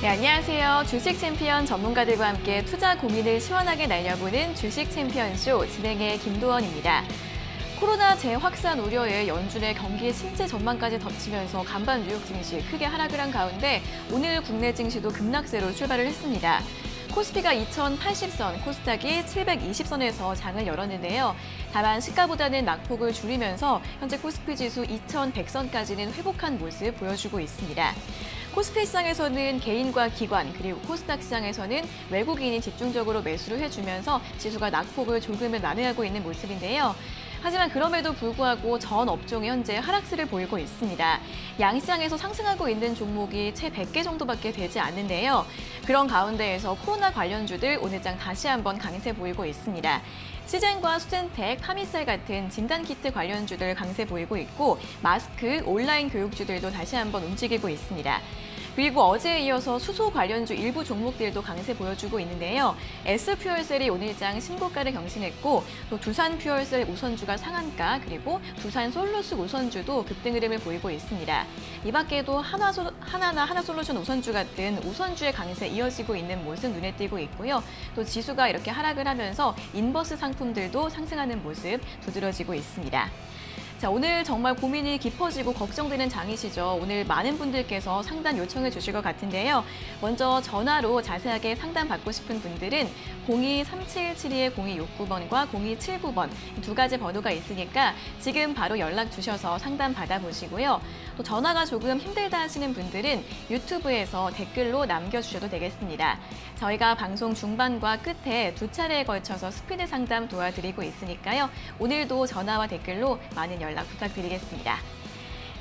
네, 안녕하세요. 주식 챔피언 전문가들과 함께 투자 고민을 시원하게 날려보는 주식 챔피언쇼 진행의 김도원입니다. 코로나 재확산 우려에 연준의 경기 침체 전망까지 덮치면서 간밤 뉴욕 증시 크게 하락을 한 가운데 오늘 국내 증시도 급락세로 출발을 했습니다. 코스피가 2080선, 코스닥이 720선에서 장을 열었는데요. 다만 시가보다는 낙폭을 줄이면서 현재 코스피 지수 2100선까지는 회복한 모습 보여주고 있습니다. 코스피 시장에서는 개인과 기관, 그리고 코스닥 시장에서는 외국인이 집중적으로 매수를 해주면서 지수가 낙폭을 조금은 만회하고 있는 모습인데요. 하지만 그럼에도 불구하고 전 업종이 현재 하락세를 보이고 있습니다. 양시장에서 상승하고 있는 종목이 채 100개 정도밖에 되지 않는데요. 그런 가운데에서 코로나 관련주들 오늘장 다시 한번 강세 보이고 있습니다. 시젠과 수젠텍, 파미셀 같은 진단키트 관련주들 강세 보이고 있고 마스크, 온라인 교육주들도 다시 한번 움직이고 있습니다. 그리고 어제에 이어서 수소 관련주 일부 종목들도 강세 보여주고 있는데요. S퓨얼셀이 오늘장 신고가를 경신했고 또 두산퓨얼셀 우선주가 상한가 그리고 두산솔루스 우선주도 급등 흐름을 보이고 있습니다. 이 밖에도 하나나 하나솔루션 우선주 같은 우선주의 강세 이어지고 있는 모습 눈에 띄고 있고요. 또 지수가 이렇게 하락을 하면서 인버스 상품들도 상승하는 모습 두드러지고 있습니다. 자, 오늘 정말 고민이 깊어지고 걱정되는 장이시죠. 오늘 많은 분들께서 상담 요청해 주실 것 같은데요. 먼저 전화로 자세하게 상담받고 싶은 분들은 02-3772-0269번과 0279번 두 가지 번호가 있으니까 지금 바로 연락 주셔서 상담 받아보시고요. 또 전화가 조금 힘들다 하시는 분들은 유튜브에서 댓글로 남겨주셔도 되겠습니다. 저희가 방송 중반과 끝에 두 차례에 걸쳐서 스피드 상담 도와드리고 있으니까요. 오늘도 전화와 댓글로 많은 연락 부탁드리겠습니다.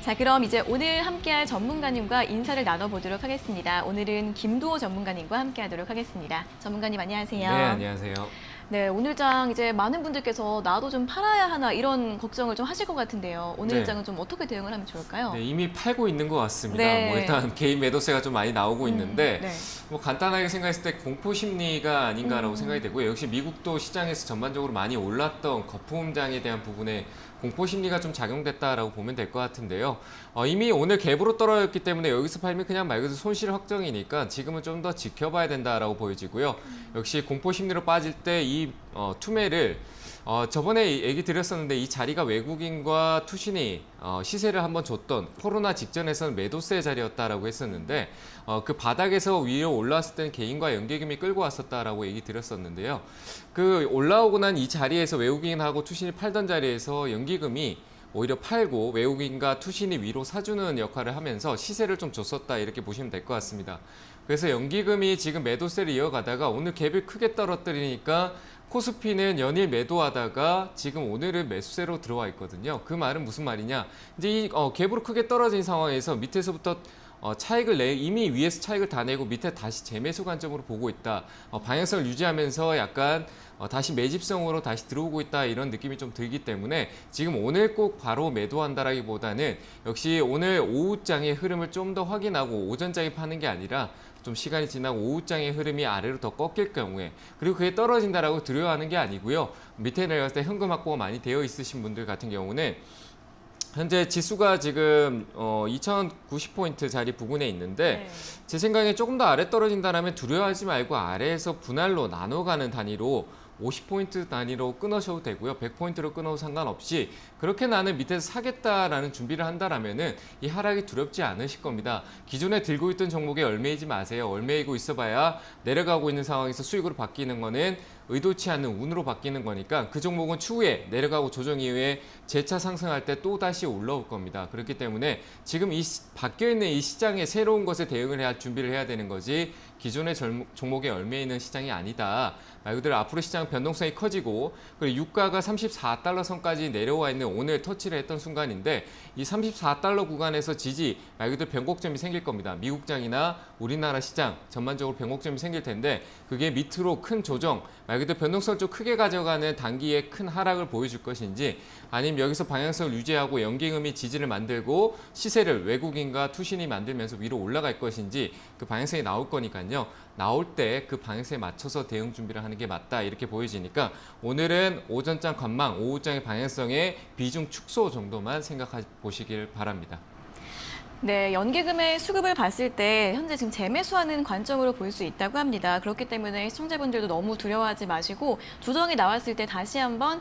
자, 그럼 이제 오늘 함께할 전문가님과 인사를 나눠보도록 하겠습니다. 오늘은 김도호 전문가님과 함께하도록 하겠습니다. 전문가님 안녕하세요. 네, 안녕하세요. 네, 오늘장 이제 많은 분들께서 나도 좀 팔아야 하나 이런 걱정을 좀 하실 것 같은데요. 오늘장은 좀 어떻게 대응을 하면 좋을까요? 네, 이미 팔고 있는 것 같습니다. 네. 뭐 일단 개인 매도세가 좀 많이 나오고 있는데 네. 뭐 간단하게 생각했을 때 공포 심리가 아닌가라고 생각이 되고요. 역시 미국도 시장에서 전반적으로 많이 올랐던 거품장에 대한 부분에 공포 심리가 좀 작용됐다라고 보면 될 것 같은데요. 이미 오늘 갭으로 떨어졌기 때문에 여기서 팔면 그냥 말 그대로 손실 확정이니까 지금은 좀 더 지켜봐야 된다라고 보여지고요. 역시 공포 심리로 빠질 때 이 투매를 저번에 얘기 드렸었는데 이 자리가 외국인과 투신이 시세를 한번 줬던 코로나 직전에서는 매도세 자리였다라고 했었는데 그 바닥에서 위로 올라왔을 때는 개인과 연계금이 끌고 왔었다라고 얘기 드렸었는데요. 그 올라오고 난 이 자리에서 외국인하고 투신이 팔던 자리에서 연기금이 오히려 팔고 외국인과 투신이 위로 사주는 역할을 하면서 시세를 좀 줬었다 이렇게 보시면 될 것 같습니다. 그래서 연기금이 지금 매도세를 이어가다가 오늘 갭을 크게 떨어뜨리니까 코스피는 연일 매도하다가 지금 오늘은 매수세로 들어와 있거든요. 그 말은 무슨 말이냐? 이제 이 갭으로 크게 떨어진 상황에서 밑에서부터 차익을 이미 위에서 차익을 다 내고 밑에 다시 재매수 관점으로 보고 있다. 방향성을 유지하면서 약간 다시 매집성으로 다시 들어오고 있다 이런 느낌이 좀 들기 때문에 지금 오늘 꼭 바로 매도한다라기보다는 역시 오늘 오후장의 흐름을 좀 더 확인하고 오전장에 파는 게 아니라 좀 시간이 지나고 오후장의 흐름이 아래로 더 꺾일 경우에 그리고 그게 떨어진다라고 두려워하는 게 아니고요. 밑에 내려갔을 때 현금 확보가 많이 되어 있으신 분들 같은 경우는 현재 지수가 지금 2090포인트 자리 부근에 있는데 네. 제 생각에 조금 더 아래 떨어진다면 두려워하지 말고 아래에서 분할로 나눠가는 단위로 50포인트 단위로 끊으셔도 되고요. 100포인트로 끊어도 상관없이 그렇게 나는 밑에서 사겠다라는 준비를 한다라면은 이 하락이 두렵지 않으실 겁니다. 기존에 들고 있던 종목에 얼매이지 마세요. 얼매이고 있어봐야 내려가고 있는 상황에서 수익으로 바뀌는 거는 의도치 않는 운으로 바뀌는 거니까 그 종목은 추후에 내려가고 조정 이후에 재차 상승할 때 또 다시 올라올 겁니다. 그렇기 때문에 지금 바뀌어있는 이 시장에 새로운 것에 대응을 해야 준비를 해야 되는 거지 기존의 종목에 얽매이는 시장이 아니다. 말 그대로 앞으로 시장 변동성이 커지고 그리고 유가가 34달러 선까지 내려와 있는 오늘 터치를 했던 순간인데 이 34달러 구간에서 지지 말 그대로 변곡점이 생길 겁니다. 미국장이나 우리나라 시장 전반적으로 변곡점이 생길 텐데 그게 밑으로 큰 조정 말 그대로 변동성을 좀 크게 가져가는 단기에 큰 하락을 보여줄 것인지 아니면 여기서 방향성을 유지하고 연기금이 지지를 만들고 시세를 외국인과 투신이 만들면서 위로 올라갈 것인지 그 방향성이 나올 거니까요. 나올 때 그 방향성에 맞춰서 대응 준비를 하는 게 맞다 이렇게 보여지니까 오늘은 오전장 관망, 오후장의 방향성의 비중 축소 정도만 생각해 보시길 바랍니다. 네, 연기금의 수급을 봤을 때 현재 지금 재매수하는 관점으로 볼 수 있다고 합니다. 그렇기 때문에 시청자분들도 너무 두려워하지 마시고 조정이 나왔을 때 다시 한번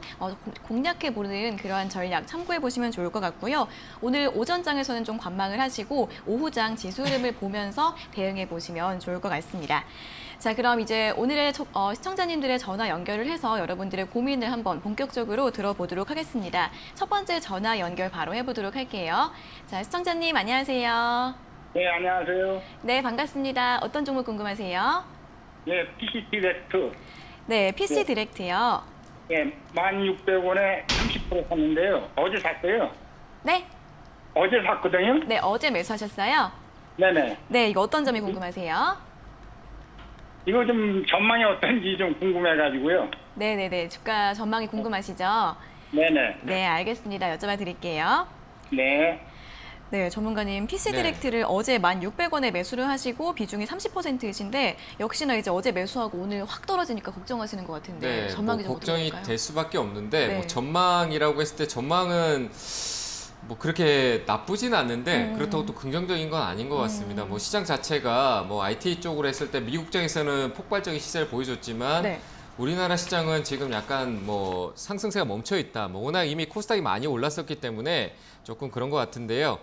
공략해 보는 그러한 전략 참고해 보시면 좋을 것 같고요. 오늘 오전장에서는 좀 관망을 하시고 오후장 지수 흐름을 보면서 대응해 보시면 좋을 것 같습니다. 자, 그럼 이제 오늘의 시청자님들의 전화 연결을 해서 여러분들의 고민을 한번 본격적으로 들어보도록 하겠습니다. 첫 번째 전화 연결 바로 해보도록 할게요. 자, 시청자님 안녕하세요. 네, 안녕하세요. 네, 반갑습니다. 어떤 종목 궁금하세요? 예, PC 디렉트. 네, PC 디렉트요. 예, 1,600원에 30% 샀는데요. 어제 샀어요. 네, 어제 샀거든요. 네, 어제 매수하셨어요? 네네. 네, 이거 어떤 점이 궁금하세요? 이거 좀 전망이 어떤지 좀 궁금해가지고요. 네네네, 주가 전망이 궁금하시죠? 네네. 네, 알겠습니다. 여쭤봐 드릴게요. 네. 네, 전문가님, PC 네. 디렉트를 어제 1,600원에 매수를 하시고 비중이 30%이신데 역시나 이제 어제 매수하고 오늘 확 떨어지니까 걱정하시는 것 같은데 네, 전망이 뭐 좀 걱정이 어떨까요? 될 수밖에 없는데 네. 뭐 전망이라고 했을 때 전망은 뭐 그렇게 나쁘진 않는데 그렇다고 또 긍정적인 건 아닌 것 같습니다. 뭐 시장 자체가 뭐 IT 쪽으로 했을 때 미국장에서는 폭발적인 시세를 보여줬지만 네. 우리나라 시장은 지금 약간 뭐 상승세가 멈춰 있다. 뭐 워낙 이미 코스닥이 많이 올랐었기 때문에 조금 그런 것 같은데요.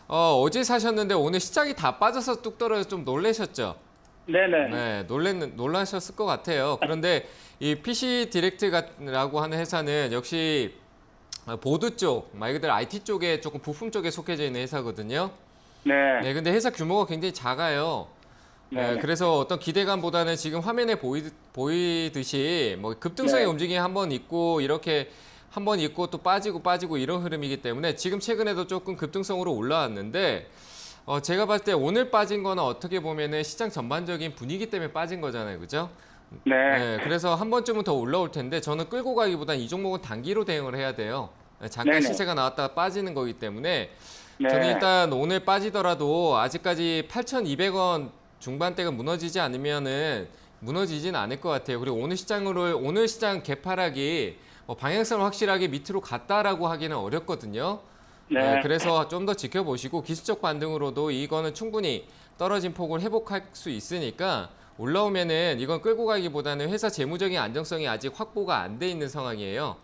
어제 사셨는데 오늘 시장이 다 빠져서 뚝 떨어져 좀 놀라셨죠? 네네. 네, 놀라셨을 것 같아요. 그런데 이 PC 디렉트라고 하는 회사는 역시 보드 쪽, 말 그대로 IT 쪽에 조금 부품 쪽에 속해져 있는 회사거든요. 네. 네, 근데 회사 규모가 굉장히 작아요. 네, 네. 그래서 어떤 기대감보다는 지금 화면에 보이듯이 뭐 급등성의 네. 움직임이 한 번 있고 이렇게 한 번 있고 또 빠지고 이런 흐름이기 때문에 지금 최근에도 조금 급등성으로 올라왔는데 제가 봤을 때 오늘 빠진 거는 어떻게 보면은 시장 전반적인 분위기 때문에 빠진 거잖아요, 그죠? 네. 네, 그래서 한 번쯤은 더 올라올 텐데 저는 끌고 가기보단 이 종목은 단기로 대응을 해야 돼요. 네, 잠깐 네네. 시세가 나왔다가 빠지는 거기 때문에 네. 저는 일단 오늘 빠지더라도 아직까지 8,200원 중반대가 무너지지 않으면은 무너지진 않을 것 같아요. 그리고 오늘 시장 개파락이 뭐 방향성을 확실하게 밑으로 갔다라고 하기는 어렵거든요. 네. 그래서 좀 더 지켜보시고 기술적 반등으로도 이거는 충분히 떨어진 폭을 회복할 수 있으니까 올라오면은 이건 끌고 가기보다는 회사 재무적인 안정성이 아직 확보가 안 돼 있는 상황이에요.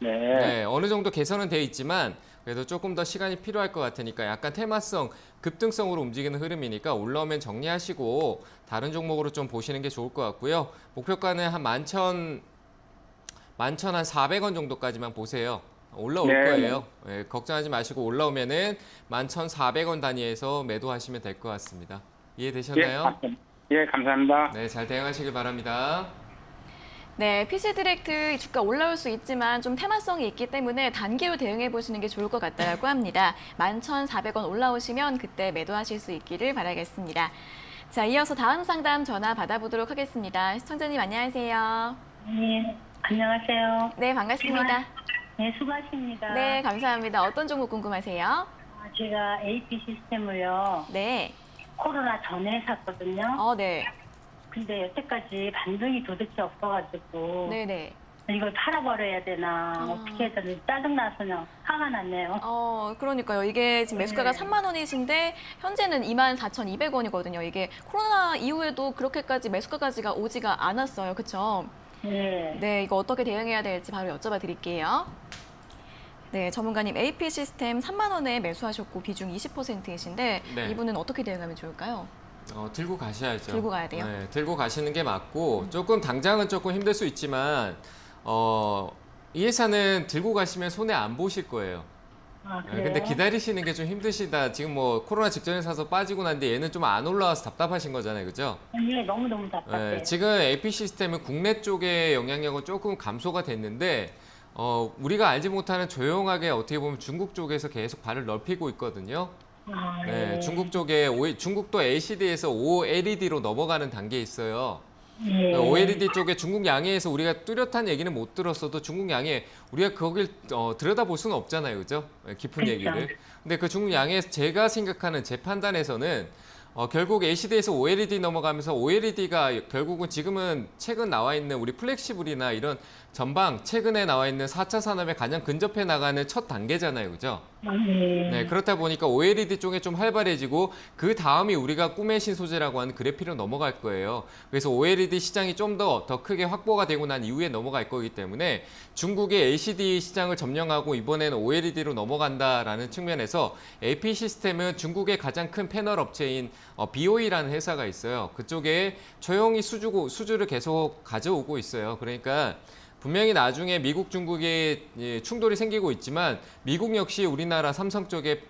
네. 네, 어느 정도 개선은 돼 있지만 그래도 조금 더 시간이 필요할 것 같으니까 약간 테마성, 급등성으로 움직이는 흐름이니까 올라오면 정리하시고 다른 종목으로 좀 보시는 게 좋을 것 같고요. 목표가는 한 11,400원 정도까지만 보세요. 올라올 네. 거예요. 네, 걱정하지 마시고 올라오면은 11,400원 단위에서 매도하시면 될 것 같습니다. 이해되셨나요? 예, 감사합니다. 네, 잘 대응하시길 바랍니다. 네, PC 디렉트 주가 올라올 수 있지만 좀 테마성이 있기 때문에 단기로 대응해 보시는 게 좋을 것 같다고 합니다. 11,400원 올라오시면 그때 매도하실 수 있기를 바라겠습니다. 자, 이어서 다음 상담 전화 받아보도록 하겠습니다. 시청자님 안녕하세요. 네, 안녕하세요. 네, 반갑습니다. 네, 수고하십니다. 네, 감사합니다. 어떤 종목 궁금하세요? 제가 AP 시스템을요, 네. 코로나 전에 샀거든요. 네. 근데 여태까지 반등이 도대체 없어가지고, 네네. 이걸 팔아버려야 되나, 어떻게 해야 되나, 짜증나서 그냥 화가 났네요. 그러니까요. 이게 지금 매수가가 3만 원이신데 현재는 24,200원이거든요. 이게 코로나 이후에도 그렇게까지 매수가까지가 오지가 않았어요. 그렇죠? 네. 네, 이거 어떻게 대응해야 될지 바로 여쭤봐 드릴게요. 네, 전문가님 AP 시스템 3만 원에 매수하셨고 비중 20%이신데 네. 이분은 어떻게 대응하면 좋을까요? 들고 가셔야죠. 들고 가야 돼요? 네, 들고 가시는 게 맞고 조금 당장은 조금 힘들 수 있지만 이 회사는 들고 가시면 손해 안 보실 거예요. 그래요? 근데 기다리시는 게 좀 힘드시다. 지금 뭐 코로나 직전에 사서 빠지고 난데 얘는 좀 안 올라와서 답답하신 거잖아요, 그죠? 네, 너무너무 답답해요. 지금 AP 시스템은 국내 쪽의 영향력은 조금 감소가 됐는데 우리가 알지 못하는 조용하게 어떻게 보면 중국 쪽에서 계속 발을 넓히고 있거든요. 네, 중국 쪽에 중국도 LCD에서 OLED로 넘어가는 단계에 있어요. 네. OLED 쪽에 중국 양해에서 우리가 뚜렷한 얘기는 못 들었어도 중국 양해 우리가 거길 들여다볼 수는 없잖아요, 그죠? 깊은 그렇죠. 얘기를. 근데 그 중국 양해에서 제가 생각하는 제 판단에서는 결국 LCD에서 OLED 넘어가면서 OLED가 결국은 지금은 최근 나와 있는 우리 플렉시블이나 이런 전방 최근에 나와 있는 4차 산업에 가장 근접해 나가는 첫 단계잖아요, 그죠? 네, 그렇다 보니까 OLED 쪽에 좀 활발해지고 그 다음이 우리가 꿈의 신소재라고 하는 그래픽으로 넘어갈 거예요. 그래서 OLED 시장이 좀 더 크게 확보가 되고 난 이후에 넘어갈 거기 때문에 중국의 LCD 시장을 점령하고 이번에는 OLED로 넘어간다라는 측면에서 AP 시스템은 중국의 가장 큰 패널 업체인 BOE라는 회사가 있어요. 그쪽에 조용히 수주를 계속 가져오고 있어요. 그러니까 분명히 나중에 미국, 중국의 충돌이 생기고 있지만 미국 역시 우리나라 삼성 쪽에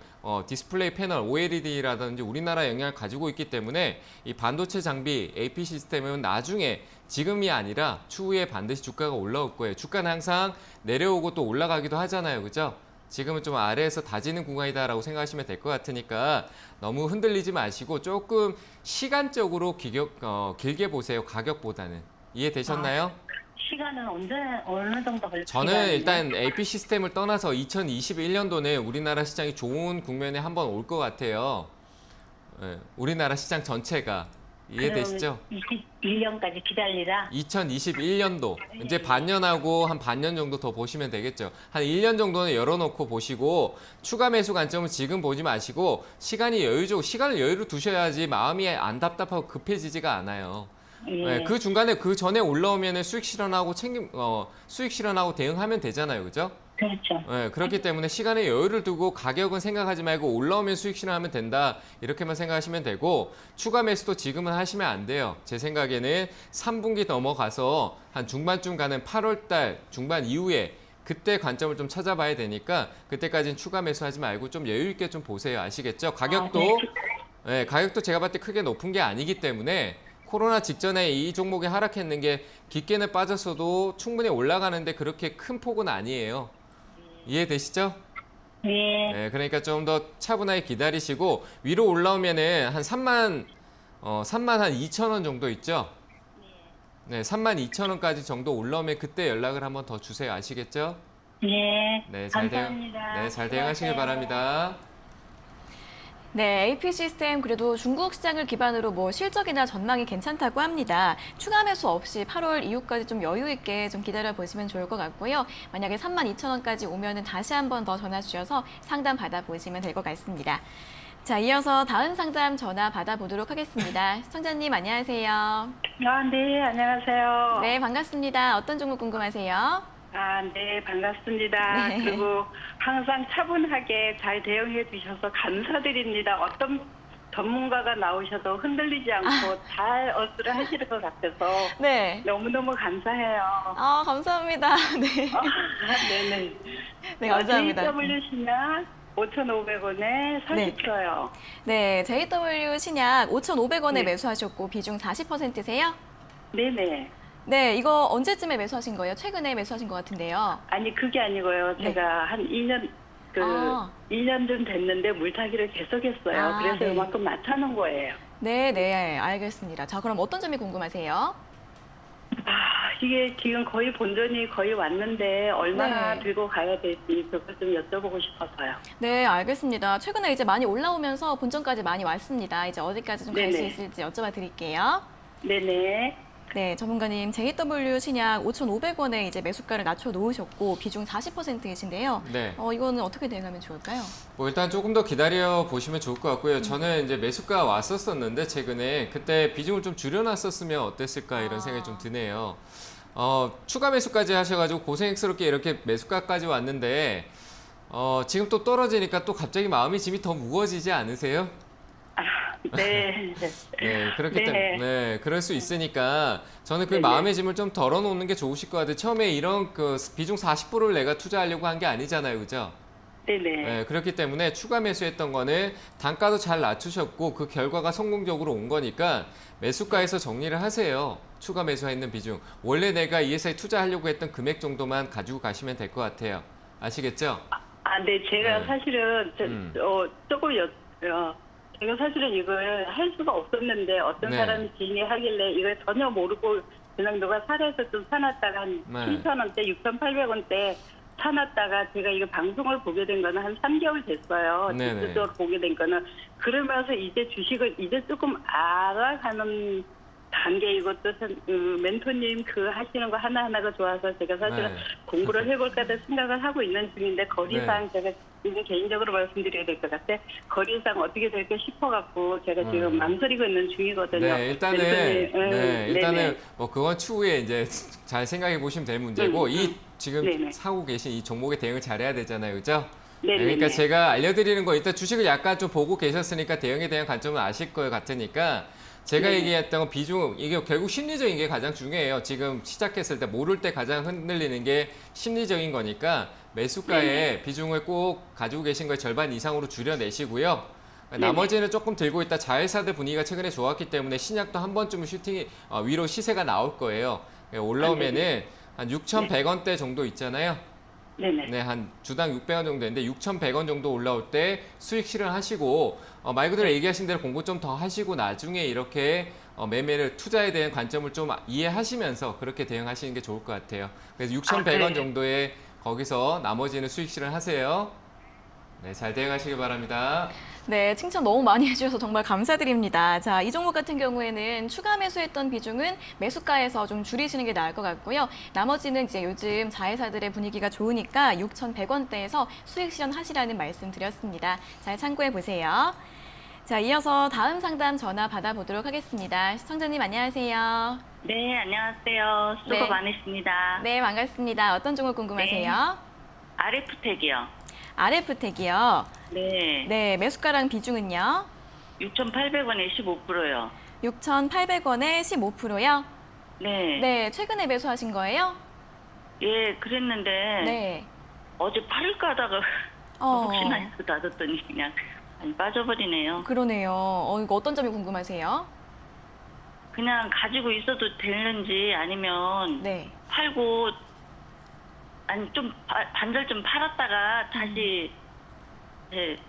디스플레이 패널, OLED라든지 우리나라 영향을 가지고 있기 때문에 이 반도체 장비, AP 시스템은 나중에 지금이 아니라 추후에 반드시 주가가 올라올 거예요. 주가는 항상 내려오고 또 올라가기도 하잖아요. 그죠? 지금은 좀 아래에서 다지는 구간이다라고 생각하시면 될 것 같으니까 너무 흔들리지 마시고 조금 시간적으로 길게 보세요. 가격보다는. 이해되셨나요? 시간은 어느 정도 걸릴까요? 저는 일단 AP 시스템을 떠나서 2021년도는 우리나라 시장이 좋은 국면에 한번 올 것 같아요. 예, 우리나라 시장 전체가. 이해되시죠? 21년까지 기다리라? 2021년도. 이제 반년하고 한 반년 정도 더 보시면 되겠죠. 한 1년 정도는 열어놓고 보시고 추가 매수 관점은 지금 보지 마시고 시간이 시간을 여유로 두셔야지 마음이 안 답답하고 급해지지가 않아요. 네, 그 중간에 그 전에 올라오면은 수익 실현하고 대응하면 되잖아요, 그죠? 그렇죠. 네, 그렇기 때문에 시간에 여유를 두고 가격은 생각하지 말고 올라오면 수익 실현하면 된다 이렇게만 생각하시면 되고 추가 매수도 지금은 하시면 안 돼요. 제 생각에는 3분기 넘어가서 한 중반쯤 가는 8월달 중반 이후에 그때 관점을 좀 찾아봐야 되니까 그때까지는 추가 매수하지 말고 좀 여유 있게 좀 보세요. 아시겠죠? 가격도 네, 가격도 제가 봤을 때 크게 높은 게 아니기 때문에. 코로나 직전에 이 종목이 하락했는 게 깊게는 빠졌어도 충분히 올라가는데 그렇게 큰 폭은 아니에요. 이해되시죠? 네. 네, 그러니까 좀 더 차분하게 기다리시고 위로 올라오면은 한 3만 한 2천 원 정도 있죠? 네, 3만 2천 원까지 정도 올라오면 그때 연락을 한번 더 주세요. 아시겠죠? 네. 네, 감사합니다. 잘 대응하시길 바랍니다. 네, AP 시스템 그래도 중국 시장을 기반으로 뭐 실적이나 전망이 괜찮다고 합니다. 추가 매수 없이 8월 이후까지 좀 여유 있게 좀 기다려 보시면 좋을 것 같고요. 만약에 32,000원까지 오면은 다시 한번 더 전화 주셔서 상담 받아 보시면 될 것 같습니다. 자, 이어서 다음 상담 전화 받아보도록 하겠습니다. 시청자님 안녕하세요. 네, 안녕하세요. 네, 반갑습니다. 어떤 종목 궁금하세요? 네, 반갑습니다. 네. 그리고 항상 차분하게 잘 대응해 주셔서 감사드립니다. 어떤 전문가가 나오셔도 흔들리지 않고 잘 어수를 하시는 것 같아서 네. 너무너무 감사해요. 감사합니다. 네. 네네. 네, 감사합니다. JW 신약 5,500원에 40%요. 네, JW 신약 5,500원에 네. 매수하셨고 비중 40%세요? 네네. 네, 이거 언제쯤에 매수하신 거예요? 최근에 매수하신 것 같은데요. 아니, 그게 아니고요. 네. 제가 한 2년, 2년쯤 됐는데 물타기를 계속했어요. 그래서 네. 이만큼 낮춰놓은 거예요. 네, 알겠습니다. 자, 그럼 어떤 점이 궁금하세요? 이게 지금 거의 본전이 거의 왔는데 얼마나 네. 들고 가야 될지 그걸 좀 여쭤보고 싶어서요. 네, 알겠습니다. 최근에 이제 많이 올라오면서 본전까지 많이 왔습니다. 이제 어디까지 좀 갈 수 네네. 있을지 여쭤봐 드릴게요. 네네. 네, 전문가님 JW 신약 5,500원에 이제 매수가를 낮춰 놓으셨고 비중 40%이신데요. 네. 이거는 어떻게 대응하면 좋을까요? 뭐 일단 조금 더 기다려 보시면 좋을 것 같고요. 저는 이제 매수가 왔었었는데 최근에 그때 비중을 좀 줄여놨었으면 어땠을까 이런 생각이 좀 드네요. 추가 매수까지 하셔가지고 고생스럽게 이렇게 매수가까지 왔는데 지금 또 떨어지니까 또 갑자기 마음이 짐이 더 무거워지지 않으세요? 네. 네, 그렇기 네. 때문에 그럴 수 있으니까 저는 그 네네. 마음의 짐을 좀 덜어놓는 게 좋으실 것 같아요. 처음에 이런 그 비중 40%를 내가 투자하려고 한 게 아니잖아요, 그죠? 네네. 네, 그렇기 때문에 추가 매수했던 거는 단가도 잘 낮추셨고 그 결과가 성공적으로 온 거니까 매수가에서 정리를 하세요. 추가 매수했는 비중. 원래 내가 이 회사에 투자하려고 했던 금액 정도만 가지고 가시면 될 것 같아요. 아시겠죠? 네. 제가 네. 사실은 조금 제가 사실은 이걸 할 수가 없었는데 어떤 네. 사람이 진행하길래 이걸 전혀 모르고 그냥 누가 사려서 좀 사놨다가 한 네. 7,000원대, 6,800원대 사놨다가 제가 이거 방송을 보게 된 거는 한 3개월 됐어요. 네네. 직접적으로 보게 된 거는. 그러면서 이제 주식을 이제 조금 알아가는 단계이고 또 멘토님 하시는 거 하나하나가 좋아서 제가 사실은 네. 공부를 해볼까 생각을 하고 있는 중인데 거리상 제가 이제 개인적으로 말씀드려야 될 것 같아. 거리상 어떻게 될까 싶어갖고 제가 지금 망설이고 있는 중이거든요. 네, 일단은 네네. 뭐 그건 추후에 이제 잘 생각해 보시면 될 문제고 이 지금 네네. 사고 계신 이 종목에 대응을 잘해야 되잖아요, 그죠? 네네네. 그러니까 제가 알려드리는 거 일단 주식을 약간 좀 보고 계셨으니까 대응에 대한 관점은 아실 것 같으니까 제가 네. 얘기했던 건 비중 이게 결국 심리적인 게 가장 중요해요. 지금 시작했을 때 모를 때 가장 흔들리는 게 심리적인 거니까 매수가의 비중을 꼭 가지고 계신 거의 절반 이상으로 줄여내시고요. 나머지는 조금 들고 있다. 자회사들 분위기가 최근에 좋았기 때문에 신약도 한 번쯤은 슈팅이 위로 시세가 나올 거예요. 올라오면은 한 6,100원대 정도 있잖아요. 네네. 네, 한 주당 600원 정도 되는데 6,100원 정도 올라올 때 수익 실현하시고 말 그대로 얘기하신 대로 공부 좀 더 하시고 나중에 이렇게 매매를 투자에 대한 관점을 좀 이해하시면서 그렇게 대응하시는 게 좋을 것 같아요. 그래서 6,100원 네. 정도에 거기서 나머지는 수익 실현하세요. 네, 잘 대응하시기 바랍니다. 네, 칭찬 너무 많이 해주셔서 정말 감사드립니다. 자, 이 종목 같은 경우에는 추가 매수했던 비중은 매수가에서 좀 줄이시는 게 나을 것 같고요. 나머지는 이제 요즘 자회사들의 분위기가 좋으니까 6,100원대에서 수익 실현하시라는 말씀 드렸습니다. 잘 참고해 보세요. 자, 이어서 다음 상담 전화 받아보도록 하겠습니다. 시청자님 안녕하세요. 네, 안녕하세요. 수고 네. 많으십니다. 네, 반갑습니다. 어떤 종목 궁금하세요? RF텍이요. RF텍이요. 네. 네, 매수가랑 비중은요? 6,800원에 15%요. 6,800원에 15%요? 네. 네, 최근에 매수하신 거예요? 예, 그랬는데 네. 어제 팔을까 하다가 혹시나 해서 놔뒀더니 그냥 많이 빠져버리네요. 그러네요. 이거 어떤 점이 궁금하세요? 그냥 가지고 있어도 되는지 아니면 네. 팔고 아니 좀 반절 좀 팔았다가 다시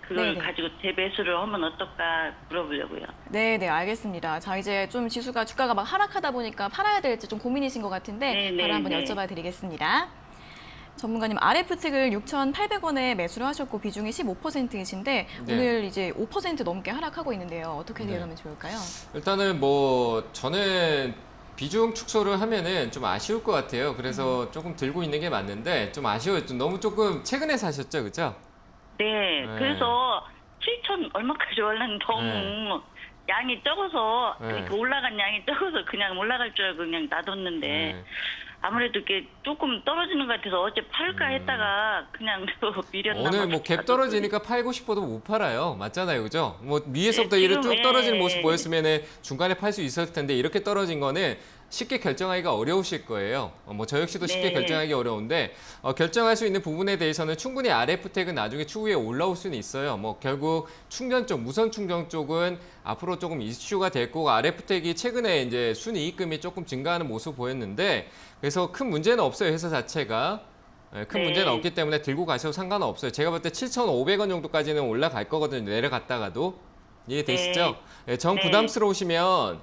그걸 네네. 가지고 재매수를 하면 어떨까 물어보려고요. 네, 네, 알겠습니다. 자, 이제 좀 지수가 주가가 막 하락하다 보니까 팔아야 될지 좀 고민이신 것 같은데 네, 네, 바로 한번 네. 여쭤봐 드리겠습니다. 전문가님, RF텍을 6,800원에 매수를 하셨고 비중이 15%이신데 네. 오늘 이제 5% 넘게 하락하고 있는데요. 어떻게 네. 대응하면 좋을까요? 일단은 뭐 저는 비중 축소를 하면은 좀 아쉬울 것 같아요. 그래서 조금 들고 있는 게 맞는데 좀 아쉬워요. 좀 너무 조금 최근에 사셨죠, 그죠? 네, 네. 그래서 7천 얼마까지 올랐는데 너무 네. 양이 적어서 네. 이렇게 올라간 양이 적어서 그냥 올라갈 줄 알고 그냥 놔뒀는데 네. 아무래도 이렇게 조금 떨어지는 것 같아서 어제 팔까 했다가 그냥 또 미렸나 오늘 봐. 뭐 갭 떨어지니까 팔고 싶어도 못 팔아요. 맞잖아요, 그죠? 뭐 위에서부터 네, 이렇게 지금, 쭉 떨어지는 예, 모습 예. 보였으면은 중간에 팔 수 있었을 텐데 이렇게 떨어진 거는 쉽게 결정하기가 어려우실 거예요. 뭐 저 역시도 쉽게 네. 결정하기 어려운데 결정할 수 있는 부분에 대해서는 충분히 RF텍은 나중에 추후에 올라올 수는 있어요. 뭐 결국 충전 쪽, 무선 충전 쪽은 앞으로 조금 이슈가 될 거고 RF텍이 최근에 이제 순이익금이 조금 증가하는 모습 보였는데 그래서 큰 문제는 없어요, 회사 자체가. 큰 네. 문제는 없기 때문에 들고 가셔도 상관은 없어요. 제가 볼 때 7,500원 정도까지는 올라갈 거거든요. 내려갔다가도. 이해되시죠? 정 네. 부담스러우시면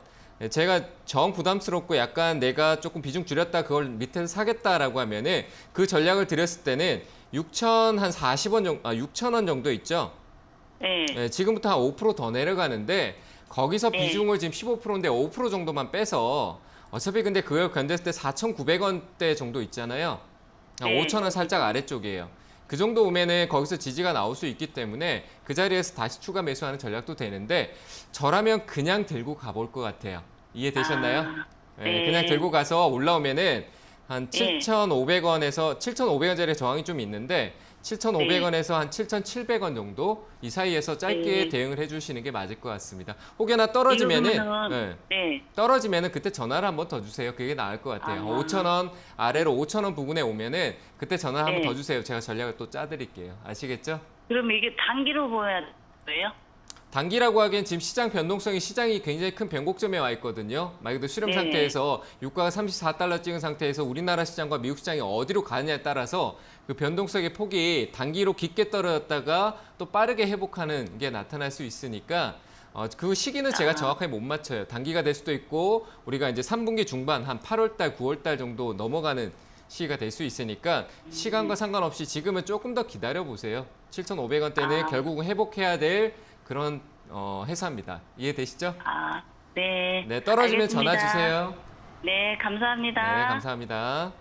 제가 정 부담스럽고 약간 내가 조금 비중 줄였다 그걸 밑에서 사겠다라고 하면은 그 전략을 드렸을 때는 6,040원 정도, 6,000원 정도 있죠? 네. 지금부터 한 5% 더 내려가는데 거기서 네. 비중을 지금 15%인데 5% 정도만 빼서 어차피 근데 그걸 견뎠을 때 4,900원대 정도 있잖아요. 네. 5,000원 살짝 아래쪽이에요. 그 정도 오면은 거기서 지지가 나올 수 있기 때문에 그 자리에서 다시 추가 매수하는 전략도 되는데 저라면 그냥 들고 가볼 것 같아요. 이해되셨나요? 네. 그냥 들고 가서 올라오면은 한 네. 7,500원에서 7,500원짜리 저항이 좀 있는데 7,500원에서 한 7,700원 정도 이 사이에서 짧게 네. 대응을 해주시는 게 맞을 것 같습니다. 혹여나 떨어지면은 이러면은, 네. 떨어지면은 그때 전화를 한번 더 주세요. 그게 나을 것 같아요. 5,000원 아래로 5,000원 부분에 오면은 그때 전화 한번 네. 더 주세요. 제가 전략을 또 짜드릴게요. 아시겠죠? 그럼 이게 단기로 보야 돼요? 단기라고 하기엔 지금 시장 변동성이 시장이 굉장히 큰 변곡점에 와 있거든요. 말 그대로 수렴 네. 상태에서 유가가 34달러 찍은 상태에서 우리나라 시장과 미국 시장이 어디로 가느냐에 따라서 그 변동성의 폭이 단기로 깊게 떨어졌다가 또 빠르게 회복하는 게 나타날 수 있으니까 그 시기는 제가 정확하게 못 맞춰요. 단기가 될 수도 있고 우리가 이제 3분기 중반 한 8월 달, 9월 달 정도 넘어가는 시기가 될 수 있으니까 시간과 상관없이 지금은 조금 더 기다려 보세요. 7,500원대는 결국은 회복해야 될 그런 회사입니다. 이해되시죠? 네. 네, 떨어지면 알겠습니다. 전화 주세요. 네, 감사합니다. 네, 감사합니다.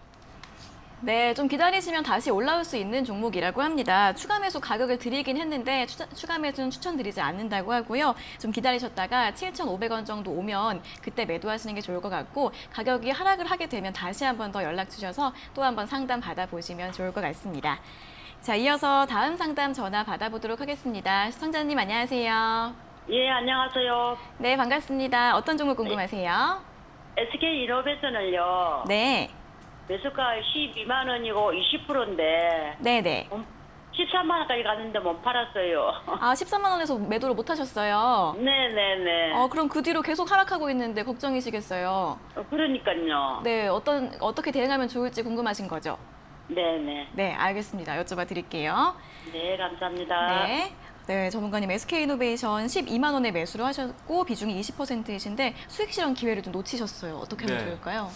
네, 좀 기다리시면 다시 올라올 수 있는 종목이라고 합니다. 추가 매수 가격을 드리긴 했는데 추가 매수는 추천드리지 않는다고 하고요. 좀 기다리셨다가 7,500원 정도 오면 그때 매도하시는 게 좋을 것 같고 가격이 하락을 하게 되면 다시 한 번 더 연락 주셔서 또 한 번 상담 받아보시면 좋을 것 같습니다. 자, 이어서 다음 상담 전화 받아보도록 하겠습니다. 시청자님 안녕하세요. 예, 안녕하세요. 네, 반갑습니다. 어떤 종목 궁금하세요? SK 이노베이션을요. 네, 매수가 12만 원이고 20%인데 네네. 13만 원까지 갔는데 못 팔았어요. 아, 13만 원에서 매도를 못 하셨어요? 네네네. 그럼 그 뒤로 계속 하락하고 있는데 걱정이시겠어요? 그러니까요. 네, 어떻게 대응하면 좋을지 궁금하신 거죠? 네네. 네, 알겠습니다. 여쭤봐 드릴게요. 네, 감사합니다. 네. 네, 전문가님 SK이노베이션 12만 원에 매수를 하셨고 비중이 20%이신데 수익 실현 기회를 좀 놓치셨어요. 어떻게 하면 네. 좋을까요?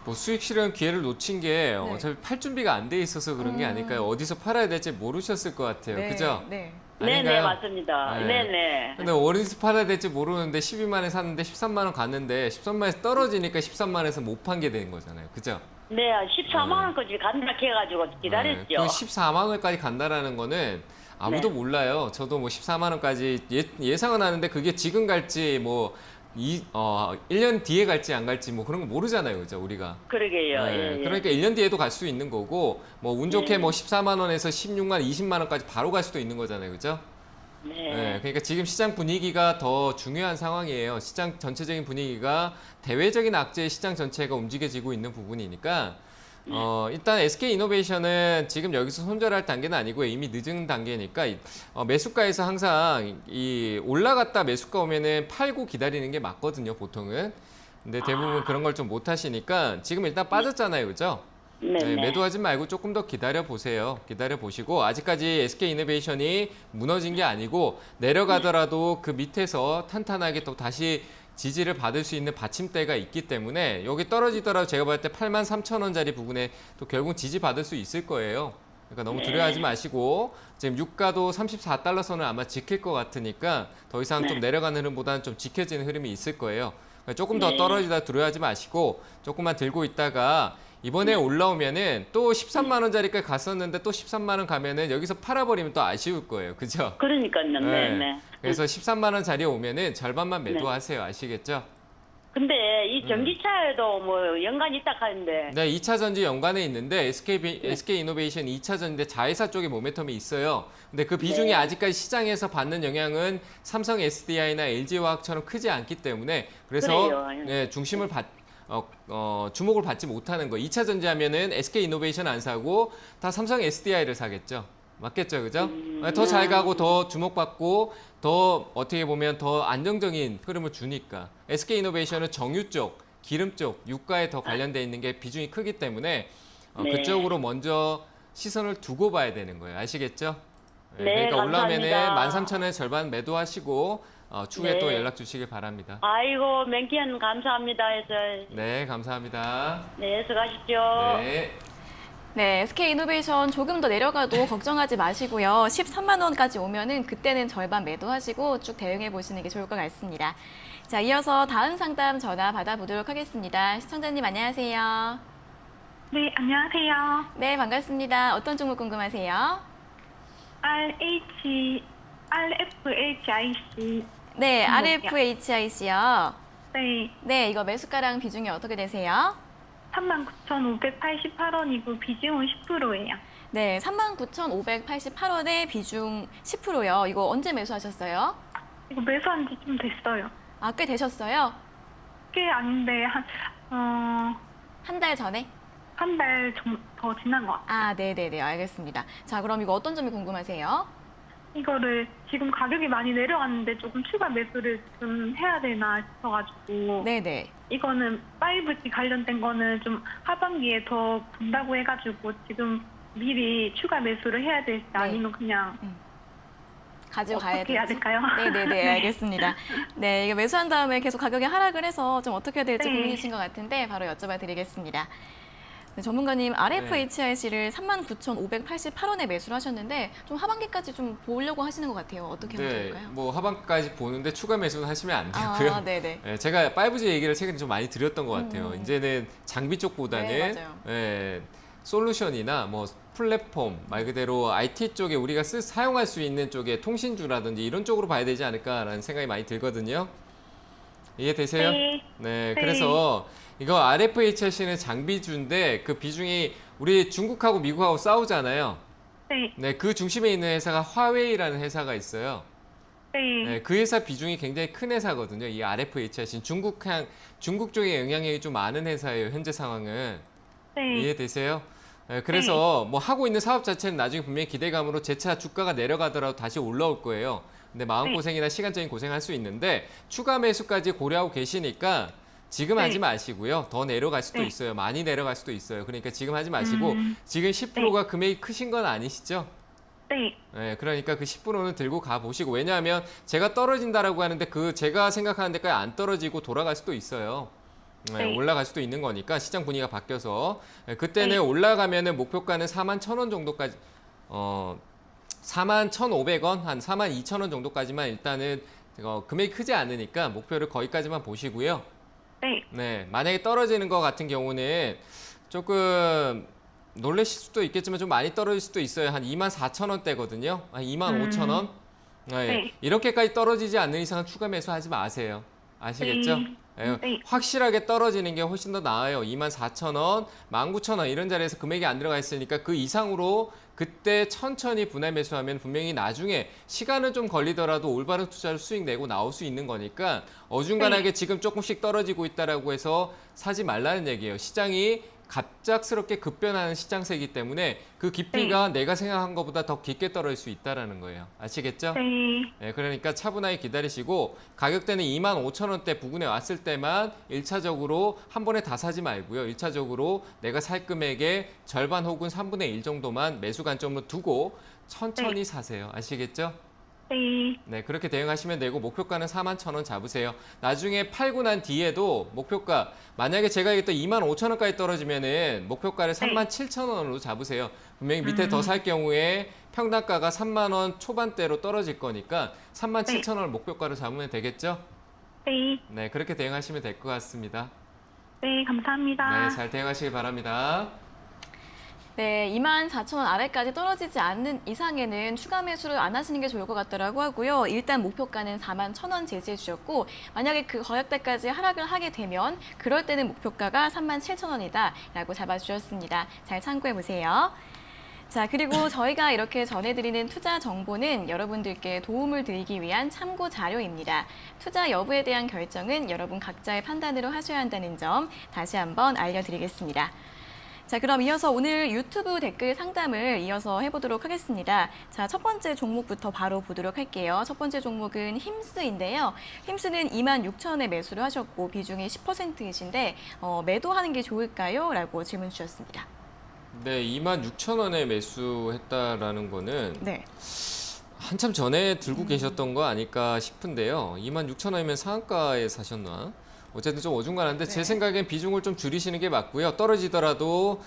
뭐 수익 실현 기회를 놓친 게 어차피 팔 준비가 안 돼 있어서 그런 게 아닐까요? 어디서 팔아야 될지 모르셨을 것 같아요. 네, 그죠? 네. 네네, 아닌가요? 맞습니다. 네. 네네. 근데 어디서 팔아야 될지 모르는데 12만에 샀는데 13만 원 갔는데 13만에서 떨어지니까 13만에서 못 판 게 된 거잖아요. 그죠? 네, 14만 원까지 간다 해가지고 기다렸죠. 그 14만 원까지 간다라는 거는 아무도 네. 몰라요. 저도 뭐 14만 원까지 예상은 하는데 그게 지금 갈지 뭐 1년 뒤에 갈지 안 갈지 뭐 그런 거 모르잖아요. 그죠? 우리가. 그러게요. 네, 예, 예. 그러니까 1년 뒤에도 갈 수 있는 거고 뭐 운 좋게 네. 뭐 14만 원에서 16만, 20만 원까지 바로 갈 수도 있는 거잖아요. 그죠? 네. 네, 그러니까 지금 시장 분위기가 더 중요한 상황이에요. 시장 전체적인 분위기가 대외적인 악재의 시장 전체가 움직여지고 있는 부분이니까 일단 SK이노베이션은 지금 여기서 손절할 단계는 아니고 이미 늦은 단계니까 매수가에서 항상 이 올라갔다 매수가 오면은 팔고 기다리는 게 맞거든요, 보통은. 근데 대부분 그런 걸 좀 못 하시니까 지금 일단 빠졌잖아요, 그죠? 네. 네, 매도하지 말고 조금 더 기다려 보세요. 기다려 보시고 아직까지 SK이노베이션이 무너진 게 아니고 내려가더라도 그 밑에서 탄탄하게 또 다시 지지를 받을 수 있는 받침대가 있기 때문에 여기 떨어지더라도 제가 봤을 때 83,000원짜리 부분에 또 결국 지지 받을 수 있을 거예요. 그러니까 너무 두려워하지 마시고 지금 유가도 34달러 선을 아마 지킬 것 같으니까 더 이상 좀 내려가는 흐름보다는 좀 지켜지는 흐름이 있을 거예요. 그러니까 조금 더 떨어지다 두려워하지 마시고 조금만 들고 있다가 이번에 올라오면은 또 13만 원짜리까지 갔었는데 또 13만 원 가면은 여기서 팔아버리면 또 아쉬울 거예요. 그죠? 그러니까요. 네네. 그래서 13만 원 자리에 오면은 절반만 매도하세요. 아시겠죠? 근데 이 전기차에도 뭐 연관이 있다 하는데. 네, 2차 전지 연관에 있는데 SK이노베이션 2차 전지인데 자회사 쪽에 모멘텀이 있어요. 근데 그 비중이 아직까지 시장에서 받는 영향은 삼성 SDI나 LG화학처럼 크지 않기 때문에 그래서 그래요. 네, 중심을 주목을 받지 못하는 거. 2차 전지 하면은 SK이노베이션 안 사고 다 삼성 SDI를 사겠죠. 맞겠죠, 그죠? 더 잘 가고 더 주목받고 더 어떻게 보면 더 안정적인 흐름을 주니까 SK이노베이션은 정유 쪽, 기름 쪽, 유가에 더 관련돼 있는 게 비중이 크기 때문에 그쪽으로 먼저 시선을 두고 봐야 되는 거예요. 아시겠죠? 네, 그러니까 올라오면은 감사합니다. 13,000원의 절반 매도하시고 추후에 네. 또 연락 주시길 바랍니다. 아이고, 맹기현 감사합니다 해서. 네, 감사합니다. 네, 수고하십시오. 네. 네, SK이노베이션 조금 더 내려가도 걱정하지 마시고요. 13만 원까지 오면은 그때는 절반 매도하시고 쭉 대응해 보시는 게 좋을 것 같습니다. 자, 이어서 다음 상담 전화 받아보도록 하겠습니다. 시청자님 안녕하세요. 네, 안녕하세요. 네, 반갑습니다. 어떤 종목 궁금하세요? RFHIC. 네, 종목이요. RFHIC요. 네, 네, 이거 매수가랑 비중이 어떻게 되세요? 39,588원이고 비중은 10%예요. 네, 39,588원에 비중 10%요. 이거 언제 매수하셨어요? 이거 매수한 지 좀 됐어요. 아, 꽤 되셨어요? 꽤 아닌데 한 달 전에? 한 달 좀 더 지난 것 같아요. 아, 네네네, 알겠습니다. 자, 그럼 이거 어떤 점이 궁금하세요? 이거를 지금 가격이 많이 내려갔는데 조금 추가 매수를 좀 해야 되나 싶어가지고 네네. 이거는 5G 관련된 거는 좀 하반기에 더 본다고 해가지고 지금 미리 추가 매수를 해야 될지 아니면 그냥 가지고 가야 어떻게 해야 될지? 될까요? 네네네, 네. 알겠습니다. 네, 이거 매수한 다음에 계속 가격이 하락을 해서 좀 어떻게 해야 될지 네. 고민이신 것 같은데 바로 여쭤봐 드리겠습니다. 네, 전문가님, RFHIC를 39,588원에 매수를 하셨는데 좀 하반기까지 좀 보려고 하시는 것 같아요. 어떻게 하면 네, 좋을까요? 뭐 하반기까지 보는데 추가 매수는 하시면 안 되고요. 아, 네네. 네, 제가 5G 얘기를 최근에 좀 많이 드렸던 것 같아요. 이제는 장비 쪽보다는 네, 맞아요. 솔루션이나 뭐 플랫폼 말 그대로 IT 쪽에 우리가 사용할 수 있는 쪽에 통신주라든지 이런 쪽으로 봐야 되지 않을까라는 생각이 많이 들거든요. 이해되세요? 네. 네, 네. 그래서 이거 RFHS는 장비주인데 그 비중이 우리 중국하고 미국하고 싸우잖아요. 네. 네, 그 중심에 있는 회사가 화웨이라는 회사가 있어요. 네. 네, 그 회사 비중이 굉장히 큰 회사거든요. 이 RFHS는 중국 쪽에 영향력이 좀 많은 회사예요. 현재 상황은. 네. 이해되세요? 네, 그래서 뭐 하고 있는 사업 자체는 나중에 분명히 기대감으로 재차 주가가 내려가더라도 다시 올라올 거예요. 근데 마음고생이나 시간적인 고생할 수 있는데 추가 매수까지 고려하고 계시니까 지금 하지 마시고요. 더 내려갈 수도 있어요. 많이 내려갈 수도 있어요. 그러니까 지금 하지 마시고 지금 10%가 금액이 크신 건 아니시죠? 네. 네, 그러니까 그 10%는 들고 가 보시고 왜냐하면 제가 떨어진다라고 하는데 그 제가 생각하는 데까지 안 떨어지고 돌아갈 수도 있어요. 네, 네. 올라갈 수도 있는 거니까 시장 분위기가 바뀌어서 그때는 올라가면은 목표가는 41,000원 정도까지 41,500원 한 42,000원 정도까지만 일단은 금액이 크지 않으니까 목표를 거기까지만 보시고요. 네. 네, 만약에 떨어지는 것 같은 경우는 조금 놀라실 수도 있겠지만 좀 많이 떨어질 수도 있어요. 한 24,000원대거든요. 한 25,000원. 네, 네. 이렇게까지 떨어지지 않는 이상은 추가 매수하지 마세요. 아시겠죠? 네, 네. 확실하게 떨어지는 게 훨씬 더 나아요. 24,000원, 19,000원 이런 자리에서 금액이 안 들어가 있으니까 그 이상으로 그때 천천히 분할 매수하면 분명히 나중에 시간은 좀 걸리더라도 올바른 투자를 수익 내고 나올 수 있는 거니까 어중간하게 지금 조금씩 떨어지고 있다라고 해서 사지 말라는 얘기예요. 시장이 갑작스럽게 급변하는 시장세이기 때문에 그 깊이가 내가 생각한 것보다 더 깊게 떨어질 수 있다는 거예요. 아시겠죠? 네. 네, 그러니까 차분하게 기다리시고 가격대는 25,000원대 부근에 왔을 때만 1차적으로 한 번에 다 사지 말고요. 1차적으로 내가 살 금액의 절반 혹은 3분의 1 정도만 매수 관점으로 두고 천천히 사세요. 아시겠죠? 네. 네, 그렇게 대응하시면 되고 목표가는 41,000원 잡으세요. 나중에 팔고 난 뒤에도 목표가 만약에 제가 얘기했던 25,000원까지 떨어지면은 목표가를 37,000원으로 잡으세요. 분명히 밑에 더 살 경우에 평단가가 3만 원 초반대로 떨어질 거니까 37,000원을 목표가로 잡으면 되겠죠? 네. 네, 그렇게 대응하시면 될 것 같습니다. 네. 감사합니다. 네, 잘 대응하시길 바랍니다. 네, 24,000원 아래까지 떨어지지 않는 이상에는 추가 매수를 안 하시는 게 좋을 것 같더라고 하고요. 일단 목표가는 41,000원 제시해 주셨고 만약에 그 가격대까지 하락을 하게 되면 그럴 때는 목표가가 37,000원이다라고 잡아주셨습니다. 잘 참고해 보세요. 자, 그리고 저희가 이렇게 전해드리는 투자 정보는 여러분들께 도움을 드리기 위한 참고 자료입니다. 투자 여부에 대한 결정은 여러분 각자의 판단으로 하셔야 한다는 점 다시 한번 알려드리겠습니다. 자, 그럼 이어서 오늘 유튜브 댓글 상담을 이어서 해보도록 하겠습니다. 자, 첫 번째 종목부터 바로 보도록 할게요. 첫 번째 종목은 힘스인데요. 힘스는 26,000원에 매수를 하셨고 비중이 10%이신데 매도하는 게 좋을까요? 라고 질문 주셨습니다. 네, 26,000원에 매수했다라는 거는 네. 한참 전에 들고 계셨던 거 아닐까 싶은데요. 26,000원이면 상한가에 사셨나? 어쨌든 좀 어중간한데 제 생각엔 비중을 좀 줄이시는 게 맞고요. 떨어지더라도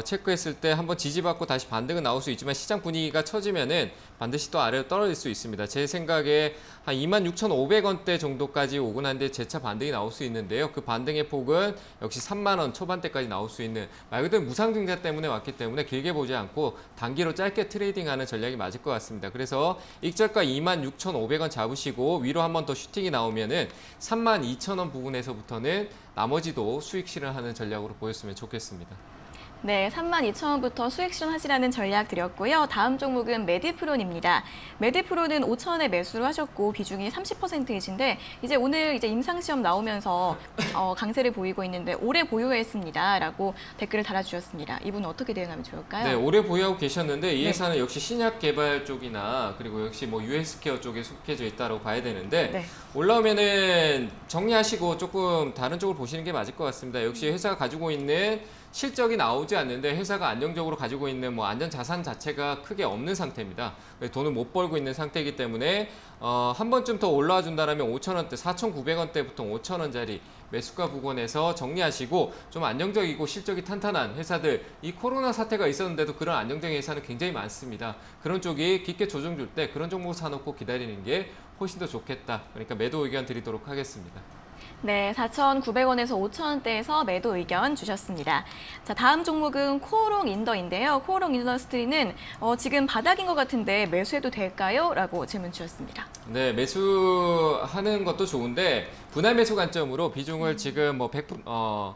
체크했을 때 한번 지지받고 다시 반등은 나올 수 있지만 시장 분위기가 처지면은 반드시 또 아래로 떨어질 수 있습니다. 제 생각에 한 26,500원대 정도까지 오고 난 뒤에 재차 반등이 나올 수 있는데요. 그 반등의 폭은 역시 3만 원 초반대까지 나올 수 있는 말 그대로 무상증자 때문에 왔기 때문에 길게 보지 않고 단기로 짧게 트레이딩하는 전략이 맞을 것 같습니다. 그래서 익절가 26,500원 잡으시고 위로 한 번 더 슈팅이 나오면은 32,000원 부분에서부터는 나머지도 수익 실현하는 전략으로 보였으면 좋겠습니다. 네, 32,000원부터 수익 실현하시라는 전략 드렸고요. 다음 종목은 메디프론입니다. 메디프론은 5,000원에 매수를 하셨고 비중이 30%이신데 이제 오늘 이제 임상시험 나오면서 강세를 보이고 있는데 오래 보유했습니다라고 댓글을 달아주셨습니다. 이분은 어떻게 대응하면 좋을까요? 네, 오래 보유하고 계셨는데 이 회사는 역시 신약 개발 쪽이나 그리고 역시 뭐 US케어 쪽에 속해져 있다고 봐야 되는데 네. 올라오면은 정리하시고 조금 다른 쪽을 보시는 게 맞을 것 같습니다. 역시 회사가 가지고 있는 실적이 나오지 않는데 회사가 안정적으로 가지고 있는 뭐 안전 자산 자체가 크게 없는 상태입니다. 돈을 못 벌고 있는 상태이기 때문에 한 번쯤 더 올라와 준다라면 5,000원대, 4,900원대부터 5,000원짜리 매수가 부근에서 정리하시고 좀 안정적이고 실적이 탄탄한 회사들 이 코로나 사태가 있었는데도 그런 안정적인 회사는 굉장히 많습니다. 그런 쪽이 깊게 조정 줄 때 그런 종목 사놓고 기다리는 게 훨씬 더 좋겠다. 그러니까 매도 의견 드리도록 하겠습니다. 네, 4,900원에서 5,000원대에서 매도 의견 주셨습니다. 자, 다음 종목은 코오롱 인더인데요. 코오롱 인더스트리는 지금 바닥인 것 같은데 매수해도 될까요? 라고 질문 주셨습니다. 네, 매수하는 것도 좋은데 분할 매수 관점으로 비중을 지금 뭐 100%,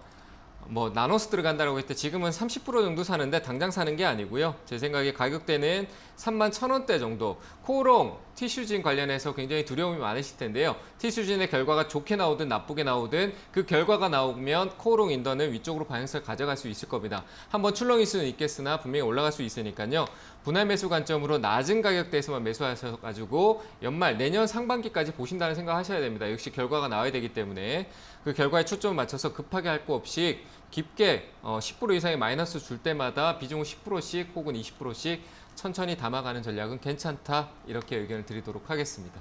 나눠서 들어간다고 했을 때 지금은 30% 정도 사는데 당장 사는 게 아니고요. 제 생각에 가격대는 31,000원대 정도. 코오롱 티슈진 관련해서 굉장히 두려움이 많으실 텐데요. 티슈진의 결과가 좋게 나오든 나쁘게 나오든 그 결과가 나오면 코오롱 인더는 위쪽으로 방향성을 가져갈 수 있을 겁니다. 한번 출렁일 수는 있겠으나 분명히 올라갈 수 있으니까요. 분할 매수 관점으로 낮은 가격대에서만 매수하셔가지고 연말 내년 상반기까지 보신다는 생각 하셔야 됩니다. 역시 결과가 나와야 되기 때문에 그 결과에 초점을 맞춰서 급하게 할 거 없이 깊게 10% 이상의 마이너스 줄 때마다 비중을 10%씩 혹은 20%씩 천천히 담아가는 전략은 괜찮다. 이렇게 의견을 드리도록 하겠습니다.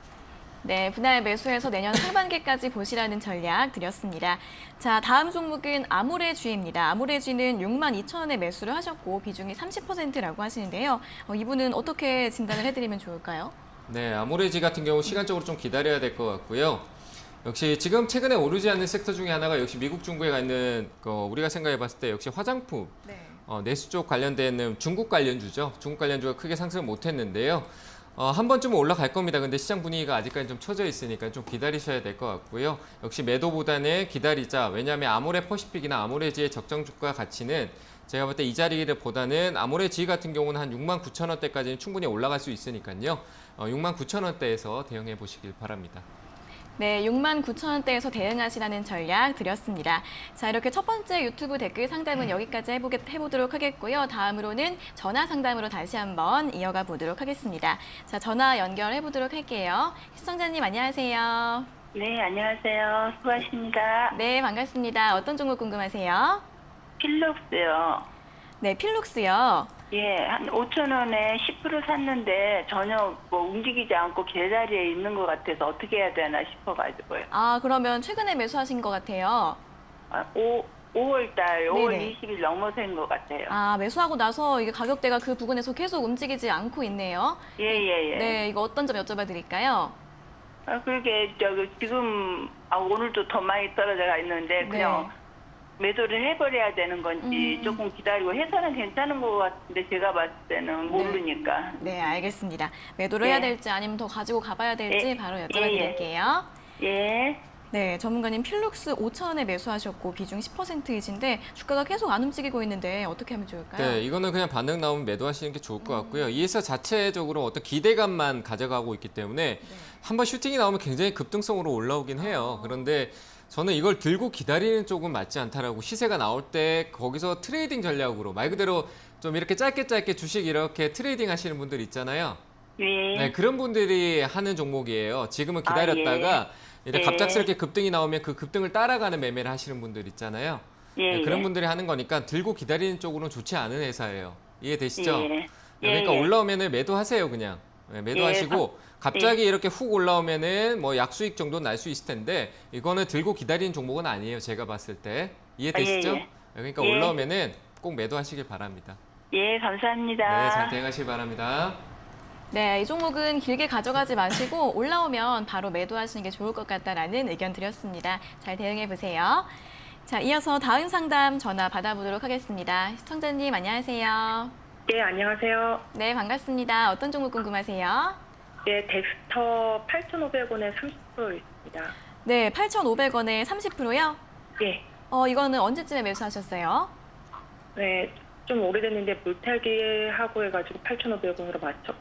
네, 분할 매수해서 내년 상반기까지 보시라는 전략 드렸습니다. 자, 다음 종목은 아모레G입니다. 아모레G는 62,000원에 매수를 하셨고 비중이 30%라고 하시는데요. 이분은 어떻게 진단을 해드리면 좋을까요? 네, 아모레지 같은 경우 시간적으로 좀 기다려야 될 것 같고요. 역시 지금 최근에 오르지 않는 섹터 중에 하나가 역시 미국 중국에 가 있는 우리가 생각해 봤을 때 역시 화장품, 네. 내수 쪽 관련된 중국 관련주죠. 중국 관련주가 크게 상승을 못했는데요. 한 번쯤은 올라갈 겁니다. 근데 시장 분위기가 아직까지 좀 처져 있으니까 좀 기다리셔야 될 것 같고요. 역시 매도보다는 기다리자. 왜냐하면 아모레 퍼시픽이나 아모레지의 적정 주가 가치는 제가 볼 때 이 자리를 보다는 아모레지 같은 경우는 한 69,000원대까지는 충분히 올라갈 수 있으니까요. 69,000원대에서 대응해 보시길 바랍니다. 네, 69,000원대에서 대응하시라는 전략 드렸습니다. 자, 이렇게 첫 번째 유튜브 댓글 상담은 여기까지 해보도록 하겠고요. 다음으로는 전화 상담으로 다시 한번 이어가 보도록 하겠습니다. 자, 전화 연결해 보도록 할게요. 시청자님 안녕하세요. 네, 안녕하세요. 수고하십니다. 네, 반갑습니다. 어떤 종목 궁금하세요? 필록스요. 네, 필룩스요. 예, 한 5,000원에 10% 샀는데 전혀 뭐 움직이지 않고 계좌리에 있는 것 같아서 어떻게 해야 되나 싶어가지고요. 아, 그러면 최근에 매수하신 것 같아요. 5월달, 5월 네네. 20일 넘어선 것 같아요. 아, 매수하고 나서 이게 가격대가 그 부근에서 계속 움직이지 않고 있네요. 예. 네, 이거 어떤 점 여쭤봐 드릴까요? 그게 지금 오늘도 더 많이 떨어져가 있는데 그냥 매도를 해버려야 되는 건지 조금 기다리고 해서는 괜찮은 것 같은데 제가 봤을 때는 모르니까. 네, 알겠습니다. 매도를 예. 해야 될지 아니면 더 가지고 가봐야 될지 예. 바로 여쭤봐 예. 드릴게요. 예. 네, 전문가님 필룩스 5,000원에 매수하셨고 비중 10%이신데 주가가 계속 안 움직이고 있는데 어떻게 하면 좋을까요? 네, 이거는 그냥 반등 나오면 매도하시는 게 좋을 것 같고요. 이 회사 자체적으로 어떤 기대감만 가져가고 있기 때문에 한번 슈팅이 나오면 굉장히 급등성으로 올라오긴 해요. 그런데 저는 이걸 들고 기다리는 쪽은 맞지 않다라고 시세가 나올 때 거기서 트레이딩 전략으로 말 그대로 좀 이렇게 짧게 주식 이렇게 트레이딩 하시는 분들 있잖아요. 예. 네, 그런 분들이 하는 종목이에요. 지금은 기다렸다가 이렇게 갑작스럽게 급등이 나오면 그 급등을 따라가는 매매를 하시는 분들 있잖아요. 예. 네, 그런 분들이 하는 거니까 들고 기다리는 쪽으로는 좋지 않은 회사예요. 이해되시죠? 예. 네, 그러니까 올라오면은 매도하세요, 그냥. 네, 매도하시고 갑자기 이렇게 훅 올라오면은 뭐 약수익 정도는 날 수 있을 텐데 이거는 들고 기다리는 종목은 아니에요, 제가 봤을 때. 이해되시죠? 네, 그러니까 올라오면은 꼭 매도하시길 바랍니다. 예, 감사합니다. 네, 잘 대응하시길 바랍니다. 네, 이 종목은 길게 가져가지 마시고 올라오면 바로 매도하시는 게 좋을 것 같다라는 의견 드렸습니다. 잘 대응해 보세요. 자, 이어서 다음 상담 전화 받아보도록 하겠습니다. 시청자님 안녕하세요. 네, 안녕하세요. 네, 반갑습니다. 어떤 종목 궁금하세요? 네, 덱스터 8,500원에 30% 있습니다. 네, 8,500원에 30%요? 예. 이거는 언제쯤에 매수하셨어요? 네, 좀 오래됐는데 물타기 하고 해가지고 8,500원으로 맞춰.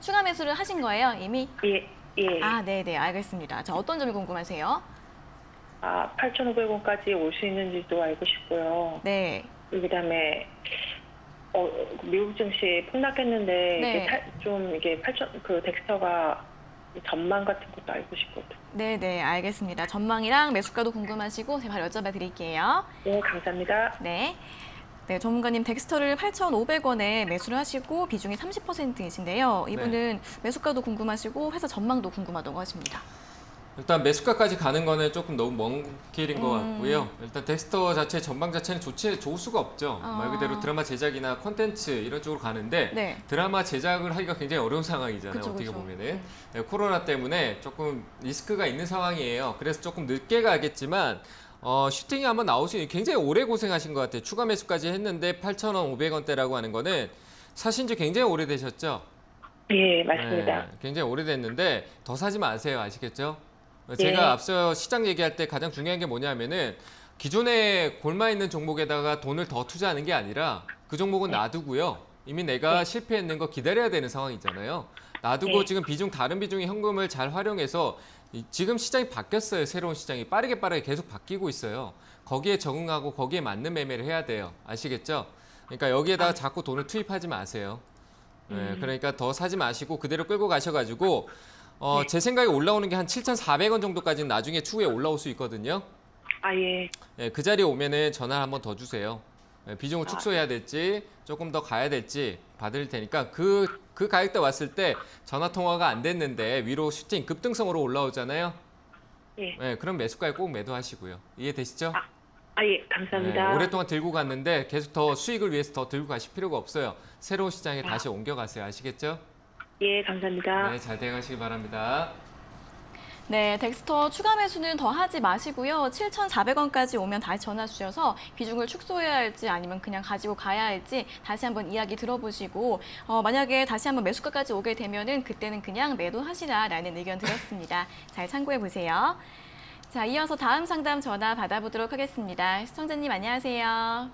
추가 매수를 하신 거예요, 이미? 예. 아, 네네, 알겠습니다. 자, 어떤 점이 궁금하세요? 8,500원까지 올 수 있는지도 알고 싶고요. 네. 그다음에 미국 증시 폭락했는데 이게 덱스터가 전망 같은 것도 알고 싶거든요. 네네, 알겠습니다. 전망이랑 매수가도 궁금하시고 제가 바로 여쭤봐 드릴게요. 네, 감사합니다. 네. 네, 전문가님 덱스터를 8,500원에 매수를 하시고 비중이 30%이신데요. 이분은 매수가도 궁금하시고 회사 전망도 궁금하다고 하십니다. 일단 매수가까지 가는 거는 조금 너무 먼 길인 것 같고요. 일단 덱스터 자체 전망 자체는 좋을 수가 없죠. 말 그대로 드라마 제작이나 콘텐츠 이런 쪽으로 가는데 네. 드라마 제작을 하기가 굉장히 어려운 상황이잖아요. 그쵸, 어떻게 그쵸. 보면은 네, 코로나 때문에 조금 리스크가 있는 상황이에요. 그래서 조금 늦게 가겠지만 슈팅이 한번 나올 수 있는 굉장히 오래 고생하신 것 같아요. 추가 매수까지 했는데 8,000원, 500원대라고 하는 거는 사신 지 굉장히 오래되셨죠? 예, 맞습니다. 네, 굉장히 오래됐는데 더 사지 마세요. 아시겠죠? 제가 앞서 시장 얘기할 때 가장 중요한 게 뭐냐면은 기존에 골마 있는 종목에다가 돈을 더 투자하는 게 아니라 그 종목은 놔두고요. 이미 내가 실패했는 거 기다려야 되는 상황이잖아요. 놔두고 지금 다른 비중의 현금을 잘 활용해서 지금 시장이 바뀌었어요. 새로운 시장이 빠르게 계속 바뀌고 있어요. 거기에 적응하고 거기에 맞는 매매를 해야 돼요. 아시겠죠? 그러니까 여기에다가 자꾸 돈을 투입하지 마세요. 네, 그러니까 더 사지 마시고 그대로 끌고 가셔가지고 제 생각에 올라오는 게 한 7,400원 정도까지는 나중에 추후에 올라올 수 있거든요. 아, 예. 네, 그 자리에 오면은 전화 한번 더 주세요. 네, 비중을 축소해야 될지 조금 더 가야 될지 받을 테니까 그 가격대 왔을 때 전화 통화가 안 됐는데 위로 슈팅 급등성으로 올라오잖아요. 예. 네, 그럼 매수가에 꼭 매도하시고요. 이해되시죠? 예, 감사합니다. 네, 오랫동안 들고 갔는데 계속 더 수익을 위해서 더 들고 가실 필요가 없어요. 새로운 시장에 다시 옮겨가세요. 아시겠죠? 예, 감사합니다. 네, 잘 대응하시기 바랍니다. 네, 덱스터 추가 매수는 더 하지 마시고요. 7,400원까지 오면 다시 전화 주셔서 비중을 축소해야 할지 아니면 그냥 가지고 가야 할지 다시 한번 이야기 들어보시고 만약에 다시 한번 매수가까지 오게 되면은 그때는 그냥 매도하시라라는 의견 드렸습니다. 잘 참고해 보세요. 자, 이어서 다음 상담 전화 받아보도록 하겠습니다. 시청자님 안녕하세요.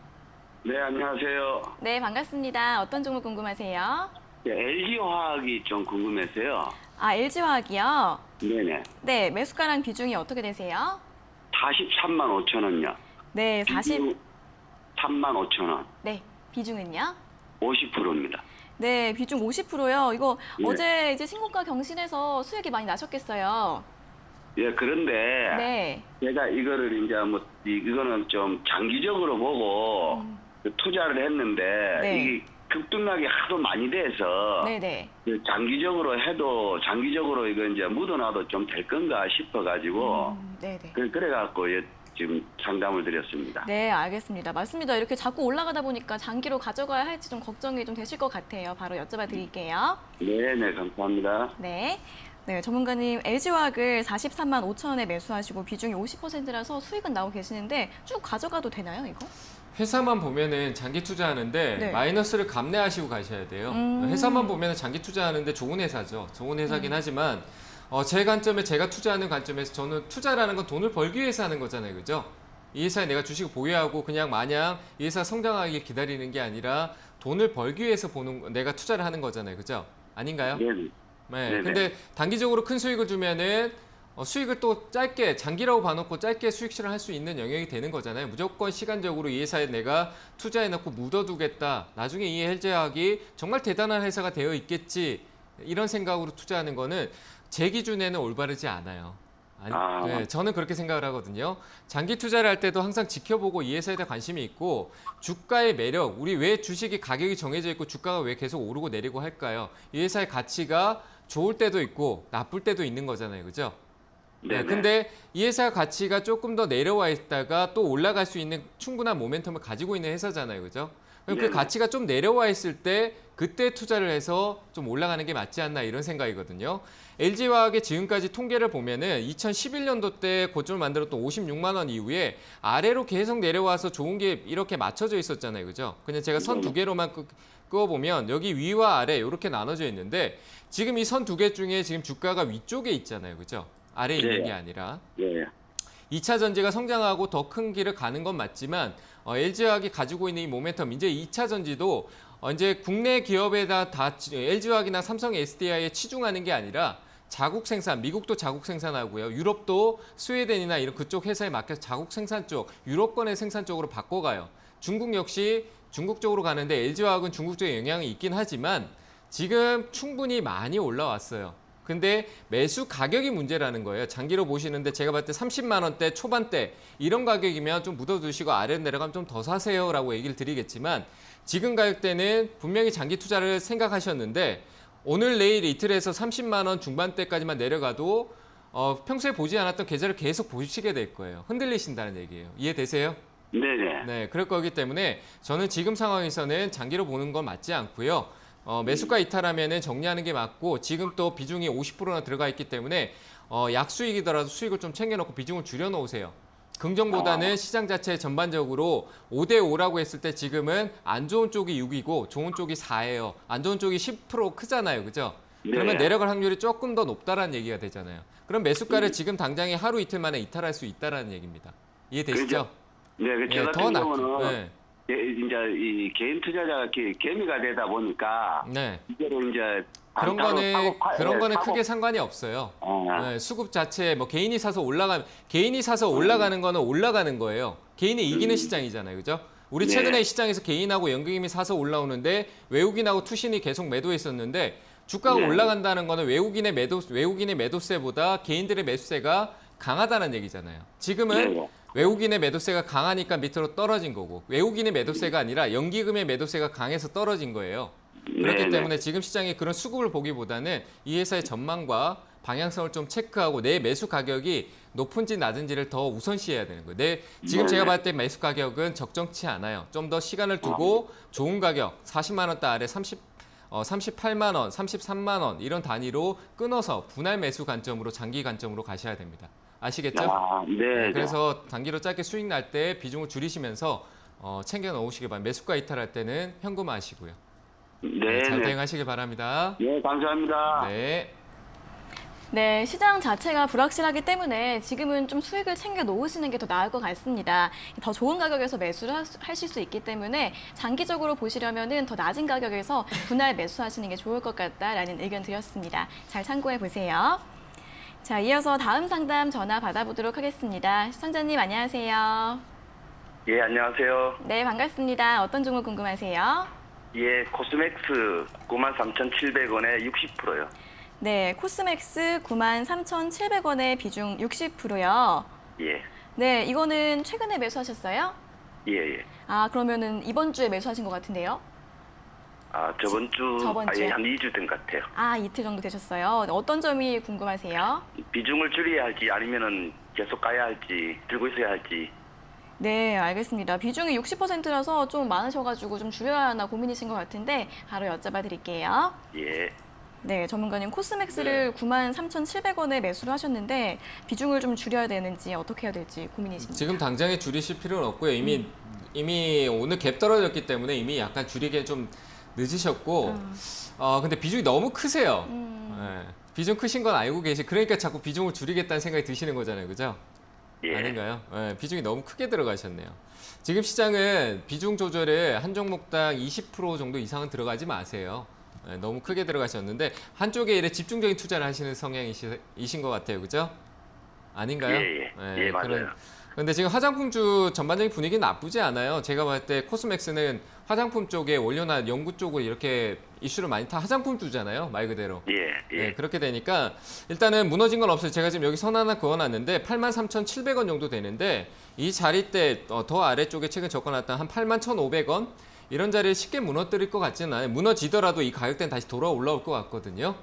네, 안녕하세요. 네, 반갑습니다. 어떤 종목 궁금하세요? 네, LG화학이 좀 궁금해서요. 아, LG화학이요? 네네. 네, 매수가랑 비중이 어떻게 되세요? 43만 5천 원요. 네, 3만 5천 원. 네, 비중은요? 50%입니다. 네, 비중 50%요. 이거 네. 어제 이제 신고가 경신해서 수익이 많이 나셨겠어요. 예, 그런데 네. 제가 이거를 이제 이거는 좀 장기적으로 보고 그 투자를 했는데 네. 이게 급등락이 하도 많이 돼서 네네. 장기적으로 이거 이제 묻어놔도 좀 될 건가 싶어가지고 네네. 그래갖고 지금 상담을 드렸습니다. 네, 알겠습니다. 맞습니다. 이렇게 자꾸 올라가다 보니까 장기로 가져가야 할지 좀 걱정이 좀 되실 것 같아요. 바로 여쭤봐 드릴게요. 네네, 감사합니다. 네. 네, 전문가님 LG화학을 43만 5천 원에 매수하시고 비중이 50%라서 수익은 나오고 계시는데 쭉 가져가도 되나요, 이거? 회사만 보면은 장기 투자하는데 네. 마이너스를 감내하시고 가셔야 돼요. 회사만 보면은 장기 투자하는데 좋은 회사죠. 좋은 회사긴 하지만 제 관점에 제가 투자하는 관점에서 저는 투자라는 건 돈을 벌기 위해서 하는 거잖아요. 그죠? 이 회사에 내가 주식을 보유하고 그냥 마냥 이 회사 성장하길 기다리는 게 아니라 돈을 벌기 위해서 내가 투자를 하는 거잖아요. 그죠? 아닌가요? 네네. 네. 네네. 근데 단기적으로 큰 수익을 주면은 수익을 또 짧게 장기라고 봐놓고 짧게 수익 실현할 수 있는 영역이 되는 거잖아요. 무조건 시간적으로 이 회사에 내가 투자해놓고 묻어두겠다. 나중에 이 LG화학이 정말 대단한 회사가 되어 있겠지. 이런 생각으로 투자하는 거는 제 기준에는 올바르지 않아요. 네, 저는 그렇게 생각을 하거든요. 장기 투자를 할 때도 항상 지켜보고 이 회사에 대해 관심이 있고 주가의 매력, 우리 왜 주식이 가격이 정해져 있고 주가가 왜 계속 오르고 내리고 할까요? 이 회사의 가치가 좋을 때도 있고 나쁠 때도 있는 거잖아요. 그죠? 네, 근데 이 회사 가치가 조금 더 내려와 있다가 또 올라갈 수 있는 충분한 모멘텀을 가지고 있는 회사잖아요. 그죠? 그럼 그 가치가 좀 내려와 있을 때 그때 투자를 해서 좀 올라가는 게 맞지 않나 이런 생각이거든요. LG화학의 지금까지 통계를 보면은 2011년도 때 고점을 만들었던 56만 원 이후에 아래로 계속 내려와서 좋은 게 이렇게 맞춰져 있었잖아요. 그죠? 그냥 제가 선 두 개로만 그어보면 여기 위와 아래 이렇게 나눠져 있는데 지금 이 선 두 개 중에 지금 주가가 위쪽에 있잖아요. 그죠? 아래에 있는 게 아니라. 네. 2차 전지가 성장하고 더 큰 길을 가는 건 맞지만 LG화학이 가지고 있는 이 모멘텀 이제 2차 전지도 이제 국내 기업에다 다 LG화학이나 삼성 SDI에 치중하는 게 아니라 자국 생산, 미국도 자국 생산하고요. 유럽도 스웨덴이나 이런 그쪽 회사에 맡겨서 자국 생산 쪽, 유럽권의 생산 쪽으로 바꿔가요. 중국 역시 중국 쪽으로 가는데 LG화학은 중국 쪽에 영향이 있긴 하지만 지금 충분히 많이 올라왔어요. 근데 매수 가격이 문제라는 거예요. 장기로 보시는데 제가 봤을 때 30만 원대 초반대 이런 가격이면 좀 묻어두시고 아래로 내려가면 좀 더 사세요라고 얘기를 드리겠지만 지금 가격대는 분명히 장기 투자를 생각하셨는데 오늘 내일 이틀에서 30만 원 중반대까지만 내려가도 평소에 보지 않았던 계좌를 계속 보시게 될 거예요. 흔들리신다는 얘기예요. 이해되세요? 네네. 네, 그럴 거기 때문에 저는 지금 상황에서는 장기로 보는 건 맞지 않고요. 매수가 이탈하면은 정리하는 게 맞고 지금 또 비중이 50%나 들어가 있기 때문에 약수익이더라도 수익을 좀 챙겨놓고 비중을 줄여놓으세요. 긍정보다는 시장 자체 전반적으로 5대5라고 했을 때 지금은 안 좋은 쪽이 6이고 좋은 쪽이 4예요. 안 좋은 쪽이 10% 크잖아요. 그죠? 그러면 내려갈 확률이 조금 더 높다라는 얘기가 되잖아요. 그럼 매수가를 지금 당장에 하루 이틀 만에 이탈할 수 있다라는 얘기입니다. 이해되시죠? 네, 저 예, 같은 더 경우는 낫고. 네. 이제 이 개인 투자자가 개미가 되다 보니까 네. 이대로 이제 그런 거는 크게 상관이 없어요. 어. 네, 수급 자체 뭐 개인이 사서 올라가는 거는 올라가는 거예요. 개인이 이기는 시장이잖아요, 그죠? 우리 최근에 시장에서 개인하고 연기금이 사서 올라오는데 외국인하고 투신이 계속 매도했었는데 주가가 올라간다는 거는 외국인의 매도세보다 개인들의 매수세가 강하다는 얘기잖아요. 지금은 외국인의 매도세가 강하니까 밑으로 떨어진 거고 외국인의 매도세가 아니라 연기금의 매도세가 강해서 떨어진 거예요. 그렇기 때문에 지금 시장에 그런 수급을 보기보다는 이 회사의 전망과 방향성을 좀 체크하고 내 매수 가격이 높은지 낮은지를 더 우선시해야 되는 거예요. 지금 제가 봤을 때 매수 가격은 적정치 않아요. 좀 더 시간을 두고 좋은 가격 40만 원대 아래 38만 원, 33만 원 이런 단위로 끊어서 분할 매수 관점으로 장기 관점으로 가셔야 됩니다. 아시겠죠? 네. 그래서 단기로 짧게 수익 날 때 비중을 줄이시면서 챙겨 넣으시길 바랍니다. 매수가 이탈할 때는 현금화하시고요. 네, 잘 대응하시길 바랍니다. 네, 감사합니다. 네. 네, 시장 자체가 불확실하기 때문에 지금은 좀 수익을 챙겨 놓으시는 게 더 나을 것 같습니다. 더 좋은 가격에서 매수를 하실 수 있기 때문에 장기적으로 보시려면은 더 낮은 가격에서 분할 매수하시는 게 좋을 것 같다라는 의견 드렸습니다. 잘 참고해 보세요. 자, 이어서 다음 상담 전화 받아보도록 하겠습니다. 시청자님 안녕하세요. 예, 안녕하세요. 네, 반갑습니다. 어떤 종목 궁금하세요? 예, 코스맥스 93,700원에 60%요. 네, 코스맥스 93,700원에 비중 60%요. 예. 네, 이거는 최근에 매수하셨어요? 예. 아, 그러면은 이번 주에 매수하신 것 같은데요? 저번 주에 한 2주 된 것 같아요. 아, 이틀 정도 되셨어요. 어떤 점이 궁금하세요? 비중을 줄여야 할지 아니면은 계속 가야 할지 들고 있어야 할지. 네, 알겠습니다. 비중이 60%라서 좀 많으셔가지고 좀 줄여야 하나 고민이신 것 같은데 바로 여쭤봐 드릴게요. 예. 네, 전문가님 코스맥스를 93,700원에 매수를 하셨는데 비중을 좀 줄여야 되는지 어떻게 해야 될지 고민이십니다. 지금 당장에 줄이실 필요는 없고요. 이미 오늘 갭 떨어졌기 때문에 이미 약간 줄이기에 좀 늦으셨고 근데 비중이 너무 크세요. 네, 비중 크신 건 알고 그러니까 자꾸 비중을 줄이겠다는 생각이 드시는 거잖아요. 그죠? 예. 아닌가요? 네, 비중이 너무 크게 들어가셨네요. 지금 시장은 비중 조절을 한 종목당 20% 정도 이상은 들어가지 마세요. 네, 너무 크게 들어가셨는데 한쪽에 이래 집중적인 투자를 하시는 성향이신 것 같아요. 그죠? 아닌가요? 예, 맞아요. 근데 지금 화장품주 전반적인 분위기는 나쁘지 않아요. 제가 봤을 때 코스맥스는 화장품 쪽에 원료나 연구 쪽으로 이렇게 이슈를 많이 타 화장품주잖아요. 말 그대로. 예. 네, 그렇게 되니까 일단은 무너진 건 없어요. 제가 지금 여기 선 하나 그어놨는데 83,700원 정도 되는데 이 자리 때 더 아래쪽에 최근 적어놨던 한 81,500원 이런 자리를 쉽게 무너뜨릴 것 같지는 않아요. 무너지더라도 이 가격대는 다시 올라올 것 같거든요.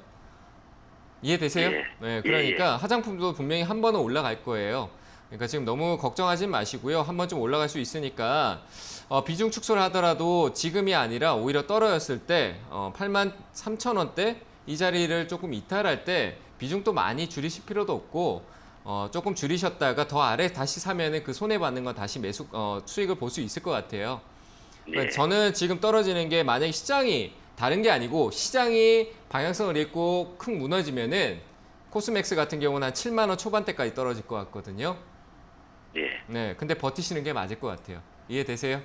이해되세요? 예. 네, 그러니까 화장품도 분명히 한 번은 올라갈 거예요. 그러니까 지금 너무 걱정하지 마시고요. 한 번쯤 올라갈 수 있으니까 비중 축소를 하더라도 지금이 아니라 오히려 떨어졌을 때 83,000원대 이 자리를 조금 이탈할 때 비중 또 많이 줄이실 필요도 없고 조금 줄이셨다가 더 아래 다시 사면은 그 손해 받는 건 다시 수익을 볼 수 있을 것 같아요. 그러니까 저는 지금 떨어지는 게 만약에 시장이 다른 게 아니고 시장이 방향성을 잃고 큰 무너지면은 코스맥스 같은 경우는 한 7만 원 초반대까지 떨어질 것 같거든요. 예. 네, 근데 버티시는 게 맞을 것 같아요. 이해되세요?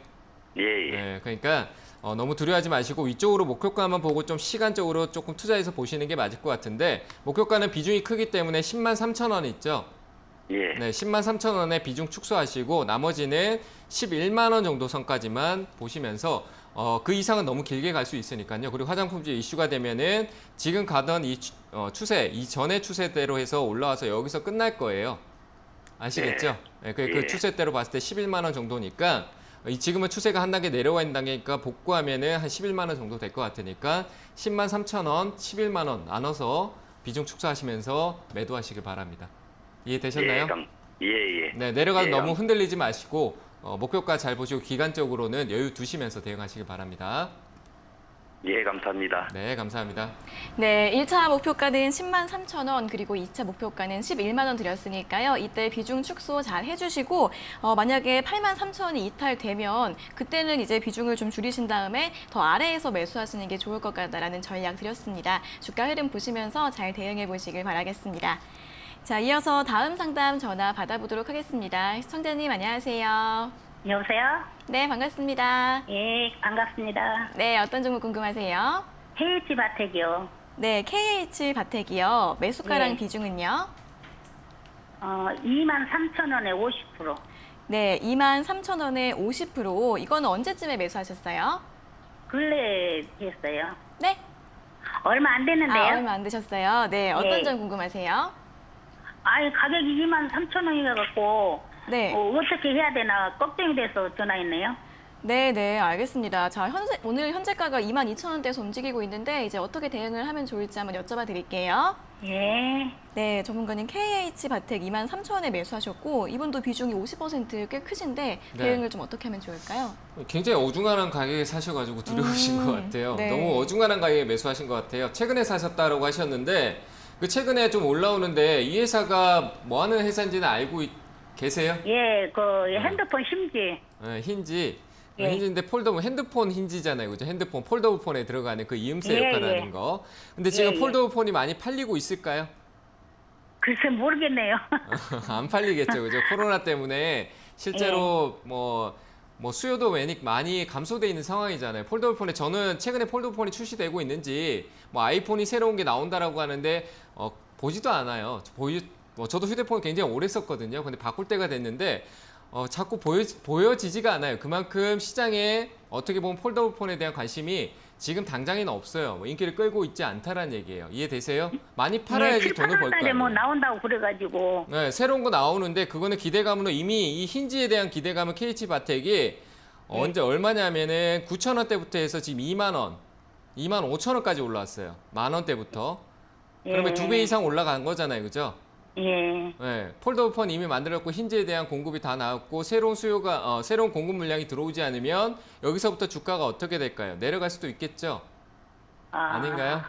예. 네, 그러니까 너무 두려워하지 마시고 위쪽으로 목표가만 보고 좀 시간적으로 조금 투자해서 보시는 게 맞을 것 같은데 목표가는 비중이 크기 때문에 103,000원 있죠? 예. 네, 103,000원에 비중 축소하시고 나머지는 11만 원 정도 선까지만 보시면서 그 이상은 너무 길게 갈 수 있으니까요. 그리고 화장품주 이슈가 되면은 지금 가던 이 추세, 이전의 추세대로 해서 올라와서 여기서 끝날 거예요. 아시겠죠? 네, 그 추세대로 봤을 때 11만 원 정도니까 지금은 추세가 한 단계 내려와 있는 단계니까 복구하면은 한 11만 원 정도 될 것 같으니까 103,000원, 11만 원 나눠서 비중 축소하시면서 매도하시길 바랍니다. 이해되셨나요? 예. 네, 내려가도 예, 너무 흔들리지 마시고 목표가 잘 보시고 기간적으로는 여유 두시면서 대응하시길 바랍니다. 예, 감사합니다. 네, 감사합니다. 네, 1차 목표가는 10만 3천 원, 그리고 2차 목표가는 11만 원 드렸으니까요. 이때 비중 축소 잘 해주시고 만약에 8만 3천 원이 이탈되면 그때는 이제 비중을 좀 줄이신 다음에 더 아래에서 매수하시는 게 좋을 것 같다라는 전략 드렸습니다. 주가 흐름 보시면서 잘 대응해 보시길 바라겠습니다. 자, 이어서 다음 상담 전화 받아보도록 하겠습니다. 시청자님 안녕하세요. 여보세요? 네, 반갑습니다. 예, 반갑습니다. 네, 어떤 종목 궁금하세요? KH 바텍이요. 네, KH 바텍이요. 매수가랑 네. 비중은요? 23,000원에 50%. 네, 23,000원에 50%. 이거는 언제쯤에 매수하셨어요? 근래 했어요. 네? 얼마 안 됐는데요? 얼마 안 되셨어요. 네, 어떤 네. 점 궁금하세요? 아니, 가격이 23,000원이라 갖고 네. 어떻게 해야 되나 걱정이 돼서 전화했네요. 네, 알겠습니다. 자, 오늘 현재가가 22,000원대에서 움직이고 있는데 이제 어떻게 대응을 하면 좋을지 한번 여쭤봐 드릴게요. 예. 네, 전문가님 KH 바텍 23,000원에 매수하셨고 이분도 비중이 50% 꽤 크신데 네. 대응을 좀 어떻게 하면 좋을까요? 굉장히 어중간한 가격에 사셔가지고 두려우신 것 같아요. 네. 너무 어중간한 가격에 매수하신 것 같아요. 최근에 사셨다라고 하셨는데 그 최근에 좀 올라오는데 이 회사가 뭐 하는 회사인지는 알고 계세요? 예, 핸드폰 힌지. 네, 힌지. 예. 힌지인데 폴더블 핸드폰 힌지잖아요. 그죠? 핸드폰 폴더블 폰에 들어가는 그 이음새 예, 역할을 예. 하는 거. 근데 지금 예. 폴더블 폰이 많이 팔리고 있을까요? 글쎄 모르겠네요. 안 팔리겠죠. 그죠? 코로나 때문에 실제로 뭐 수요도 많이 감소돼 있는 상황이잖아요. 폴더블 폰에 저는 최근에 폴더블 폰이 출시되고 있는지 뭐 아이폰이 새로운 게 나온다라고 하는데 보지도 않아요. 저도 휴대폰 굉장히 오래 썼거든요. 근데 바꿀 때가 됐는데 자꾸 보여지지가 않아요. 그만큼 시장에 어떻게 보면 폴더블 폰에 대한 관심이 지금 당장에는 없어요. 인기를 끌고 있지 않다라는 얘기예요. 이해되세요? 많이 팔아야지 돈을 벌 거 아니에요. 뭐 나온다고 그래가지고. 네, 새로운 거 나오는데 그거는 기대감으로 이미 이 힌지에 대한 기대감은 KH 바텍이 언제 얼마냐면은 9,000원대부터 해서 지금 2만 원, 2만 5천원까지 올라왔어요. 만 원대부터. 그러면 2배 이상 올라간 거잖아요, 그죠? 예. 네, 폴더블 폰 이미 만들었고 힌지에 대한 공급이 다 나왔고 새로운 공급 물량이 들어오지 않으면 여기서부터 주가가 어떻게 될까요? 내려갈 수도 있겠죠? 아닌가요?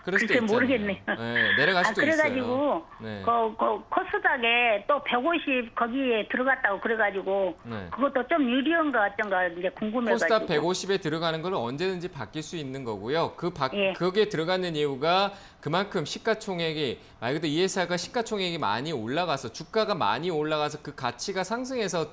그럴 수도 글쎄 있잖아요. 모르겠네요. 네, 내려갈 수도 그래가지고 있어요. 네. 코스닥에 또 150 거기에 들어갔다고 그래가지고 네. 그것도 좀 유리한가 어쩐가 이제 궁금해가지고. 코스닥 150에 들어가는 걸 언제든지 바뀔 수 있는 거고요. 예. 거기에 들어가는 이유가 그만큼 시가총액이 말 그대로 이 회사가 시가총액이 많이 올라가서 주가가 많이 올라가서 그 가치가 상승해서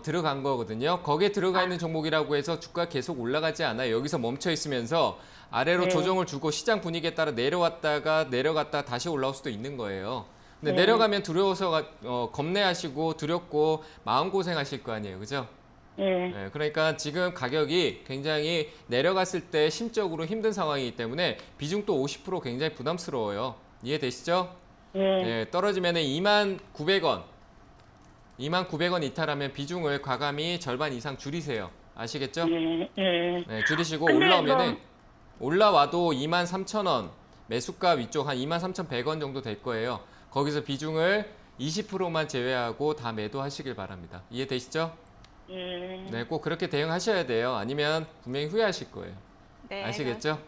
들어간 거거든요. 거기에 들어가 있는 종목이라고 해서 주가 계속 올라가지 않아요. 여기서 멈춰 있으면서 아래로 네. 조정을 주고 시장 분위기에 따라 내려갔다가 다시 올라올 수도 있는 거예요. 근데 네. 내려가면 두려워서 겁내하시고 두렵고 마음고생하실 거 아니에요. 그죠? 예. 네, 그러니까 지금 가격이 굉장히 내려갔을 때 심적으로 힘든 상황이기 때문에 비중도 50% 굉장히 부담스러워요. 이해되시죠? 예. 네, 떨어지면 29,900원. 29,900원 이탈하면 비중을 과감히 절반 이상 줄이세요. 아시겠죠? 예. 예. 네, 줄이시고 근데 올라오면은 올라와도 23,000원 매수가 위쪽 한 23,100원 정도 될 거예요. 거기서 비중을 20%만 제외하고 다 매도하시길 바랍니다. 이해되시죠? 예. 네, 꼭 그렇게 대응하셔야 돼요. 아니면 분명히 후회하실 거예요. 네, 아시겠죠?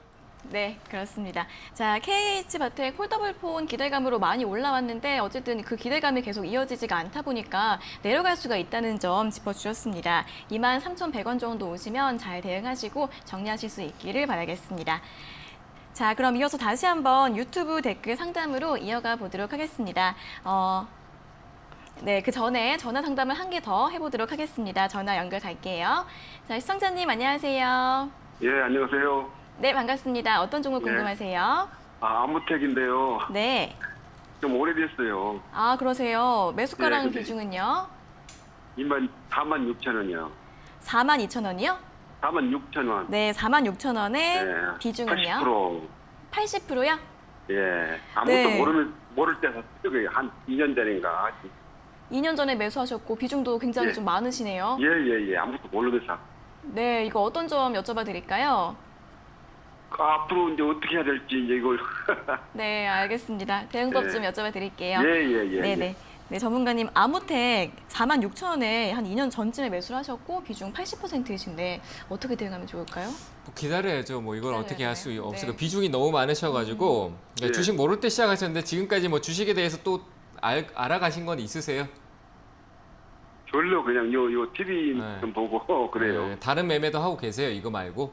네, 그렇습니다. 자, KH 바텍 폴더블 폰 기대감으로 많이 올라왔는데 어쨌든 그 기대감이 계속 이어지지가 않다 보니까 내려갈 수가 있다는 점 짚어주셨습니다. 23,100원 정도 오시면 잘 대응하시고 정리하실 수 있기를 바라겠습니다. 자, 그럼 이어서 다시 한번 유튜브 댓글 상담으로 이어가 보도록 하겠습니다. 네, 그 전에 전화 상담을 한 개 더 해보도록 하겠습니다. 전화 연결 갈게요. 자, 시청자님 안녕하세요. 예, 안녕하세요. 네, 반갑습니다. 어떤 종목 예. 궁금하세요? 아무텍인데요. 네. 좀 오래됐어요. 아, 그러세요. 매수가랑 네, 근데- 비중은요? 46,000원이요. 42,000원이요? 46,000원. 네, 46,000원에 네. 비중은요? 80%. 80%요? 예. 아무것도 네. 모를 때 샀어요. 한 2년 전인가. 2년 전에 매수하셨고 비중도 굉장히 예. 좀 많으시네요. 예. 아무것도 모르고 샀. 네, 이거 어떤 점 여쭤봐 드릴까요? 앞으로 이제 어떻게 해야 될지 이제 이걸. 네, 알겠습니다. 대응법 네. 좀 여쭤봐 드릴게요. 예. 네네. 네, 전문가님, 아모텍 46,000원에 한 2년 전쯤에 매수를 하셨고 비중 80%이신데 어떻게 대응하면 좋을까요? 뭐 기다려야죠. 뭐 이걸 어떻게 할 수 기다려야죠. 없어요. 네. 비중이 너무 많으셔가지고 예. 주식 모를 때 시작하셨는데 지금까지 뭐 주식에 대해서 또 알아가신 건 있으세요? 별로 그냥 요 TV 네. 좀 보고 그래요. 네, 다른 매매도 하고 계세요? 이거 말고?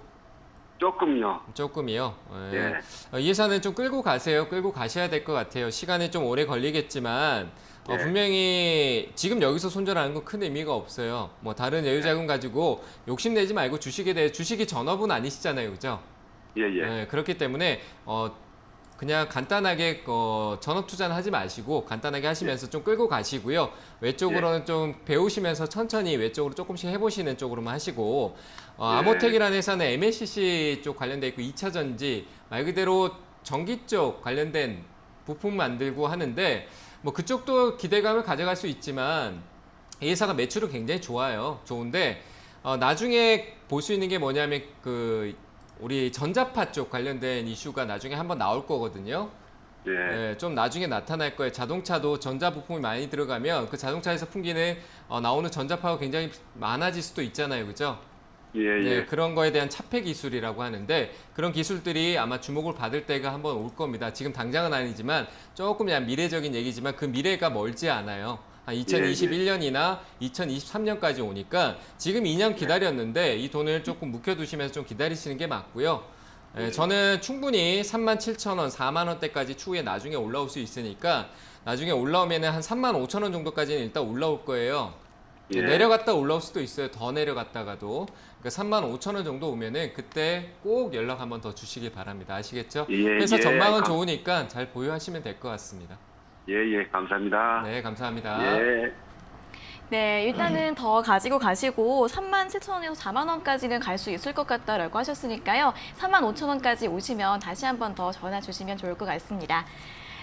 조금요. 조금이요. 예. 예. 이 회사는 좀 끌고 가세요. 끌고 가셔야 될 것 같아요. 시간이 좀 오래 걸리겠지만 예. 분명히 지금 여기서 손절하는 건 큰 의미가 없어요. 뭐 다른 여유자금 가지고 욕심내지 말고 주식에 대해 주식이 전업은 아니시잖아요, 그죠? 예. 그렇기 때문에 그냥 간단하게 전업 투자는 하지 마시고 간단하게 하시면서 좀 끌고 가시고요. 외쪽으로는 좀 배우시면서 천천히 외쪽으로 조금씩 해보시는 쪽으로만 하시고 아모텍이라는 회사는 MLCC 쪽 관련돼 있고 2차 전지 말 그대로 전기 쪽 관련된 부품 만들고 하는데 뭐 그쪽도 기대감을 가져갈 수 있지만 이 회사가 매출은 굉장히 좋은데 나중에 볼 수 있는 게 뭐냐면 우리 전자파 쪽 관련된 이슈가 나중에 한번 나올 거거든요. 예. 좀 나중에 나타날 거예요. 자동차도 전자 부품이 많이 들어가면 그 자동차에서 풍기는 나오는 전자파가 굉장히 많아질 수도 있잖아요, 그죠? 예. 네, 그런 거에 대한 차폐 기술이라고 하는데 그런 기술들이 아마 주목을 받을 때가 한번 올 겁니다. 지금 당장은 아니지만 조금 그냥 미래적인 얘기지만 그 미래가 멀지 않아요. 한 2021년이나 2023년까지 오니까 지금 2년 기다렸는데 이 돈을 조금 묵혀두시면서 좀 기다리시는 게 맞고요. 저는 충분히 37,000원, 4만 원대까지 추후에 나중에 올라올 수 있으니까 나중에 올라오면 한 35,000원 정도까지는 일단 올라올 거예요. 예. 내려갔다 올라올 수도 있어요. 더 내려갔다가도. 그러니까 35,000원 정도 오면은 그때 꼭 연락 한번 더 주시길 바랍니다. 아시겠죠? 예, 그래서 예. 전망은 좋으니까 잘 보유하시면 될 것 같습니다. 예. 감사합니다. 네, 감사합니다. 예. 네, 일단은 더 가지고 가시고 37,000원에서 4만 원까지는 갈 수 있을 것 같다라고 하셨으니까요. 35,000원까지 오시면 다시 한번 더 전화 주시면 좋을 것 같습니다.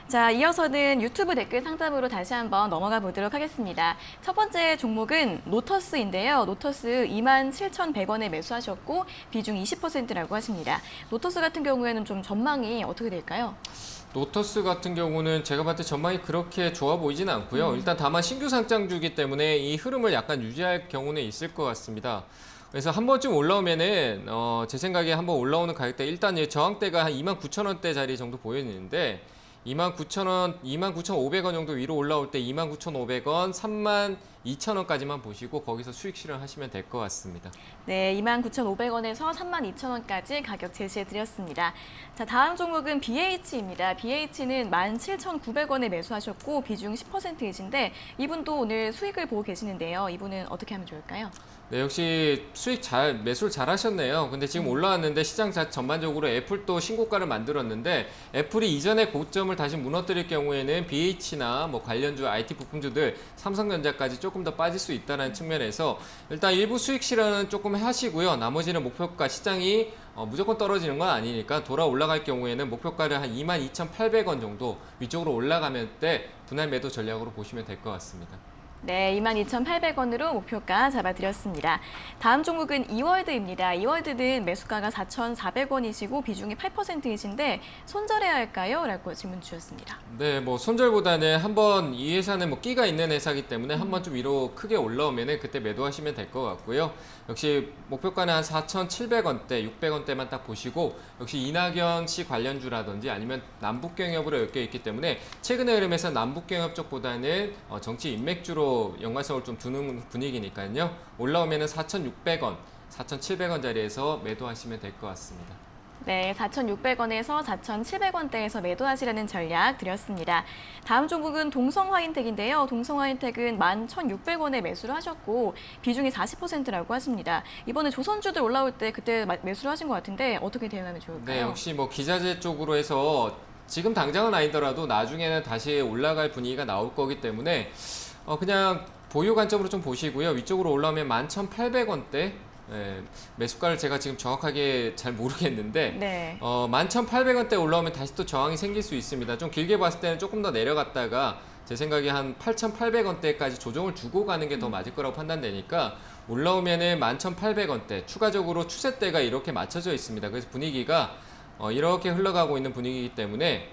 자, 이어서는 유튜브 댓글 상담으로 다시 한번 넘어가 보도록 하겠습니다. 첫 번째 종목은 노터스인데요. 노터스 27,100원에 매수하셨고 비중 20%라고 하십니다. 노터스 같은 경우에는 좀 전망이 어떻게 될까요? 노터스 같은 경우는 제가 봤을 때 전망이 그렇게 좋아 보이지는 않고요. 일단 다만 신규 상장주기 때문에 이 흐름을 약간 유지할 경우는 있을 것 같습니다. 그래서 한 번쯤 올라오면은 제 생각에 한번 올라오는 가격대 일단 저항대가 한 29,000원대 자리 정도 보이는데 29,000원, 29,500원 정도 위로 올라올 때 29,500원, 32,000원까지만 보시고 거기서 수익 실현하시면 될 것 같습니다. 네, 29,500원에서 32,000원까지 가격 제시해 드렸습니다. 자, 다음 종목은 BH입니다. BH는 17,900원에 매수하셨고 비중 10%이신데 이분도 오늘 수익을 보고 계시는데요. 이분은 어떻게 하면 좋을까요? 네, 역시 매수를 잘 하셨네요. 근데 지금 올라왔는데 시장 전반적으로 애플도 신고가를 만들었는데 애플이 이전의 고점을 다시 무너뜨릴 경우에는 BH나 뭐 관련주 IT 부품주들 삼성전자까지 조금 더 빠질 수 있다는 측면에서 일단 일부 수익 실현은 조금 하시고요. 나머지는 목표가 시장이 무조건 떨어지는 건 아니니까 돌아 올라갈 경우에는 목표가를 한 22,800원 정도 위쪽으로 올라가면 때 분할 매도 전략으로 보시면 될 것 같습니다. 네, 22,800원으로 목표가 잡아드렸습니다. 다음 종목은 이월드입니다. 이월드는 매수가가 4,400원이시고 비중이 8%이신데 손절해야 할까요? 라고 질문 주셨습니다. 네, 뭐 손절보다는 한번 이 회사는 뭐 끼가 있는 회사이기 때문에 한번 좀 위로 크게 올라오면은 그때 매도하시면 될 것 같고요. 역시 목표가는 한 4,700원대, 600원대만 딱 보시고 역시 이낙연 씨 관련주라든지 아니면 남북경협으로 엮여 있기 때문에 최근의 흐름에서 남북경협 쪽보다는 정치 인맥주로 연관성을 좀 두는 분위기니까요. 올라오면은 4,600원, 4,700원 자리에서 매도하시면 될 것 같습니다. 네, 4,600원에서 4,700원대에서 매도하시라는 전략 드렸습니다. 다음 종목은 동성화인텍인데요. 동성화인텍은 11,600원에 매수를 하셨고 비중이 40%라고 하십니다. 이번에 조선주들 올라올 때 그때 매수를 하신 것 같은데 어떻게 대응하면 좋을까요? 네, 역시 뭐 기자재 쪽으로 해서 지금 당장은 아니더라도 나중에는 다시 올라갈 분위기가 나올 거기 때문에 그냥 보유 관점으로 좀 보시고요. 위쪽으로 올라오면 11,800원대 매수가를 제가 지금 정확하게 잘 모르겠는데 네. 11,800원대 올라오면 다시 또 저항이 생길 수 있습니다. 좀 길게 봤을 때는 조금 더 내려갔다가 제 생각에 한 8,800원대까지 조정을 주고 가는 게 더 맞을 거라고 판단되니까 올라오면은 11,800원대 추가적으로 추세대가 이렇게 맞춰져 있습니다. 그래서 분위기가 이렇게 흘러가고 있는 분위기이기 때문에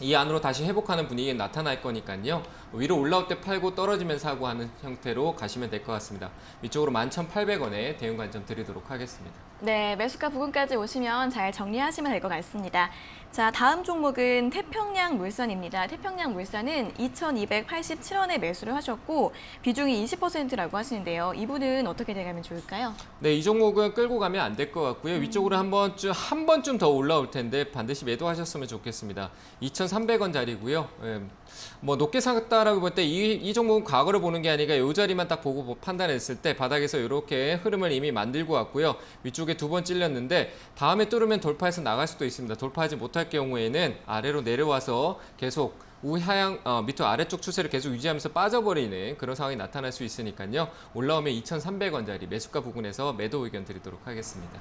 이 안으로 다시 회복하는 분위기가 나타날 거니까요. 위로 올라올 때 팔고 떨어지면 사고 하는 형태로 가시면 될 것 같습니다. 위쪽으로 11,800원에 대응 관점 드리도록 하겠습니다. 네, 매수가 부근까지 오시면 잘 정리하시면 될 것 같습니다. 자, 다음 종목은 태평양물산입니다. 태평양물산은 2,287원에 매수를 하셨고 비중이 20%라고 하시는데요. 이분은 어떻게 돼가면 좋을까요? 네, 이 종목은 끌고 가면 안 될 것 같고요. 위쪽으로 한 번쯤 더 올라올 텐데 반드시 매도하셨으면 좋겠습니다. 2,300원짜리고요. 뭐 높게 샀다라고 볼 때 이 종목은 과거를 보는 게 아니라 이 자리만 딱 보고 판단했을 때 바닥에서 이렇게 흐름을 이미 만들고 왔고요. 위쪽에 2번 찔렸는데 다음에 뚫으면 돌파해서 나갈 수도 있습니다. 돌파하지 못할 경우에는 아래로 내려와서 계속 우하향 밑으로 아래쪽 추세를 계속 유지하면서 빠져버리는 그런 상황이 나타날 수 있으니까요. 올라오면 2,300원짜리 매수가 부근에서 매도 의견 드리도록 하겠습니다.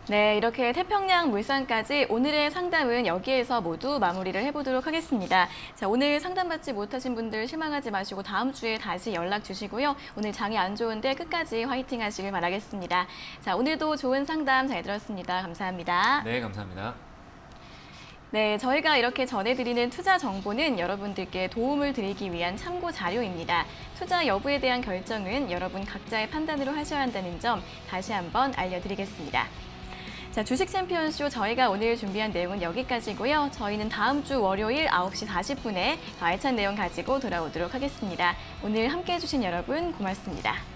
네, 이렇게 태평양물산까지 오늘의 상담은 여기에서 모두 마무리를 해보도록 하겠습니다. 자, 오늘 상담받지 못하신 분들 실망하지 마시고 다음 주에 다시 연락 주시고요. 오늘 장이 안 좋은데 끝까지 화이팅 하시길 바라겠습니다. 자, 오늘도 좋은 상담 잘 들었습니다. 감사합니다. 네, 감사합니다. 네, 저희가 이렇게 전해드리는 투자 정보는 여러분들께 도움을 드리기 위한 참고 자료입니다. 투자 여부에 대한 결정은 여러분 각자의 판단으로 하셔야 한다는 점 다시 한번 알려드리겠습니다. 자, 주식 챔피언쇼 저희가 오늘 준비한 내용은 여기까지고요. 저희는 다음 주 월요일 9시 40분에 더 알찬 내용 가지고 돌아오도록 하겠습니다. 오늘 함께해 주신 여러분 고맙습니다.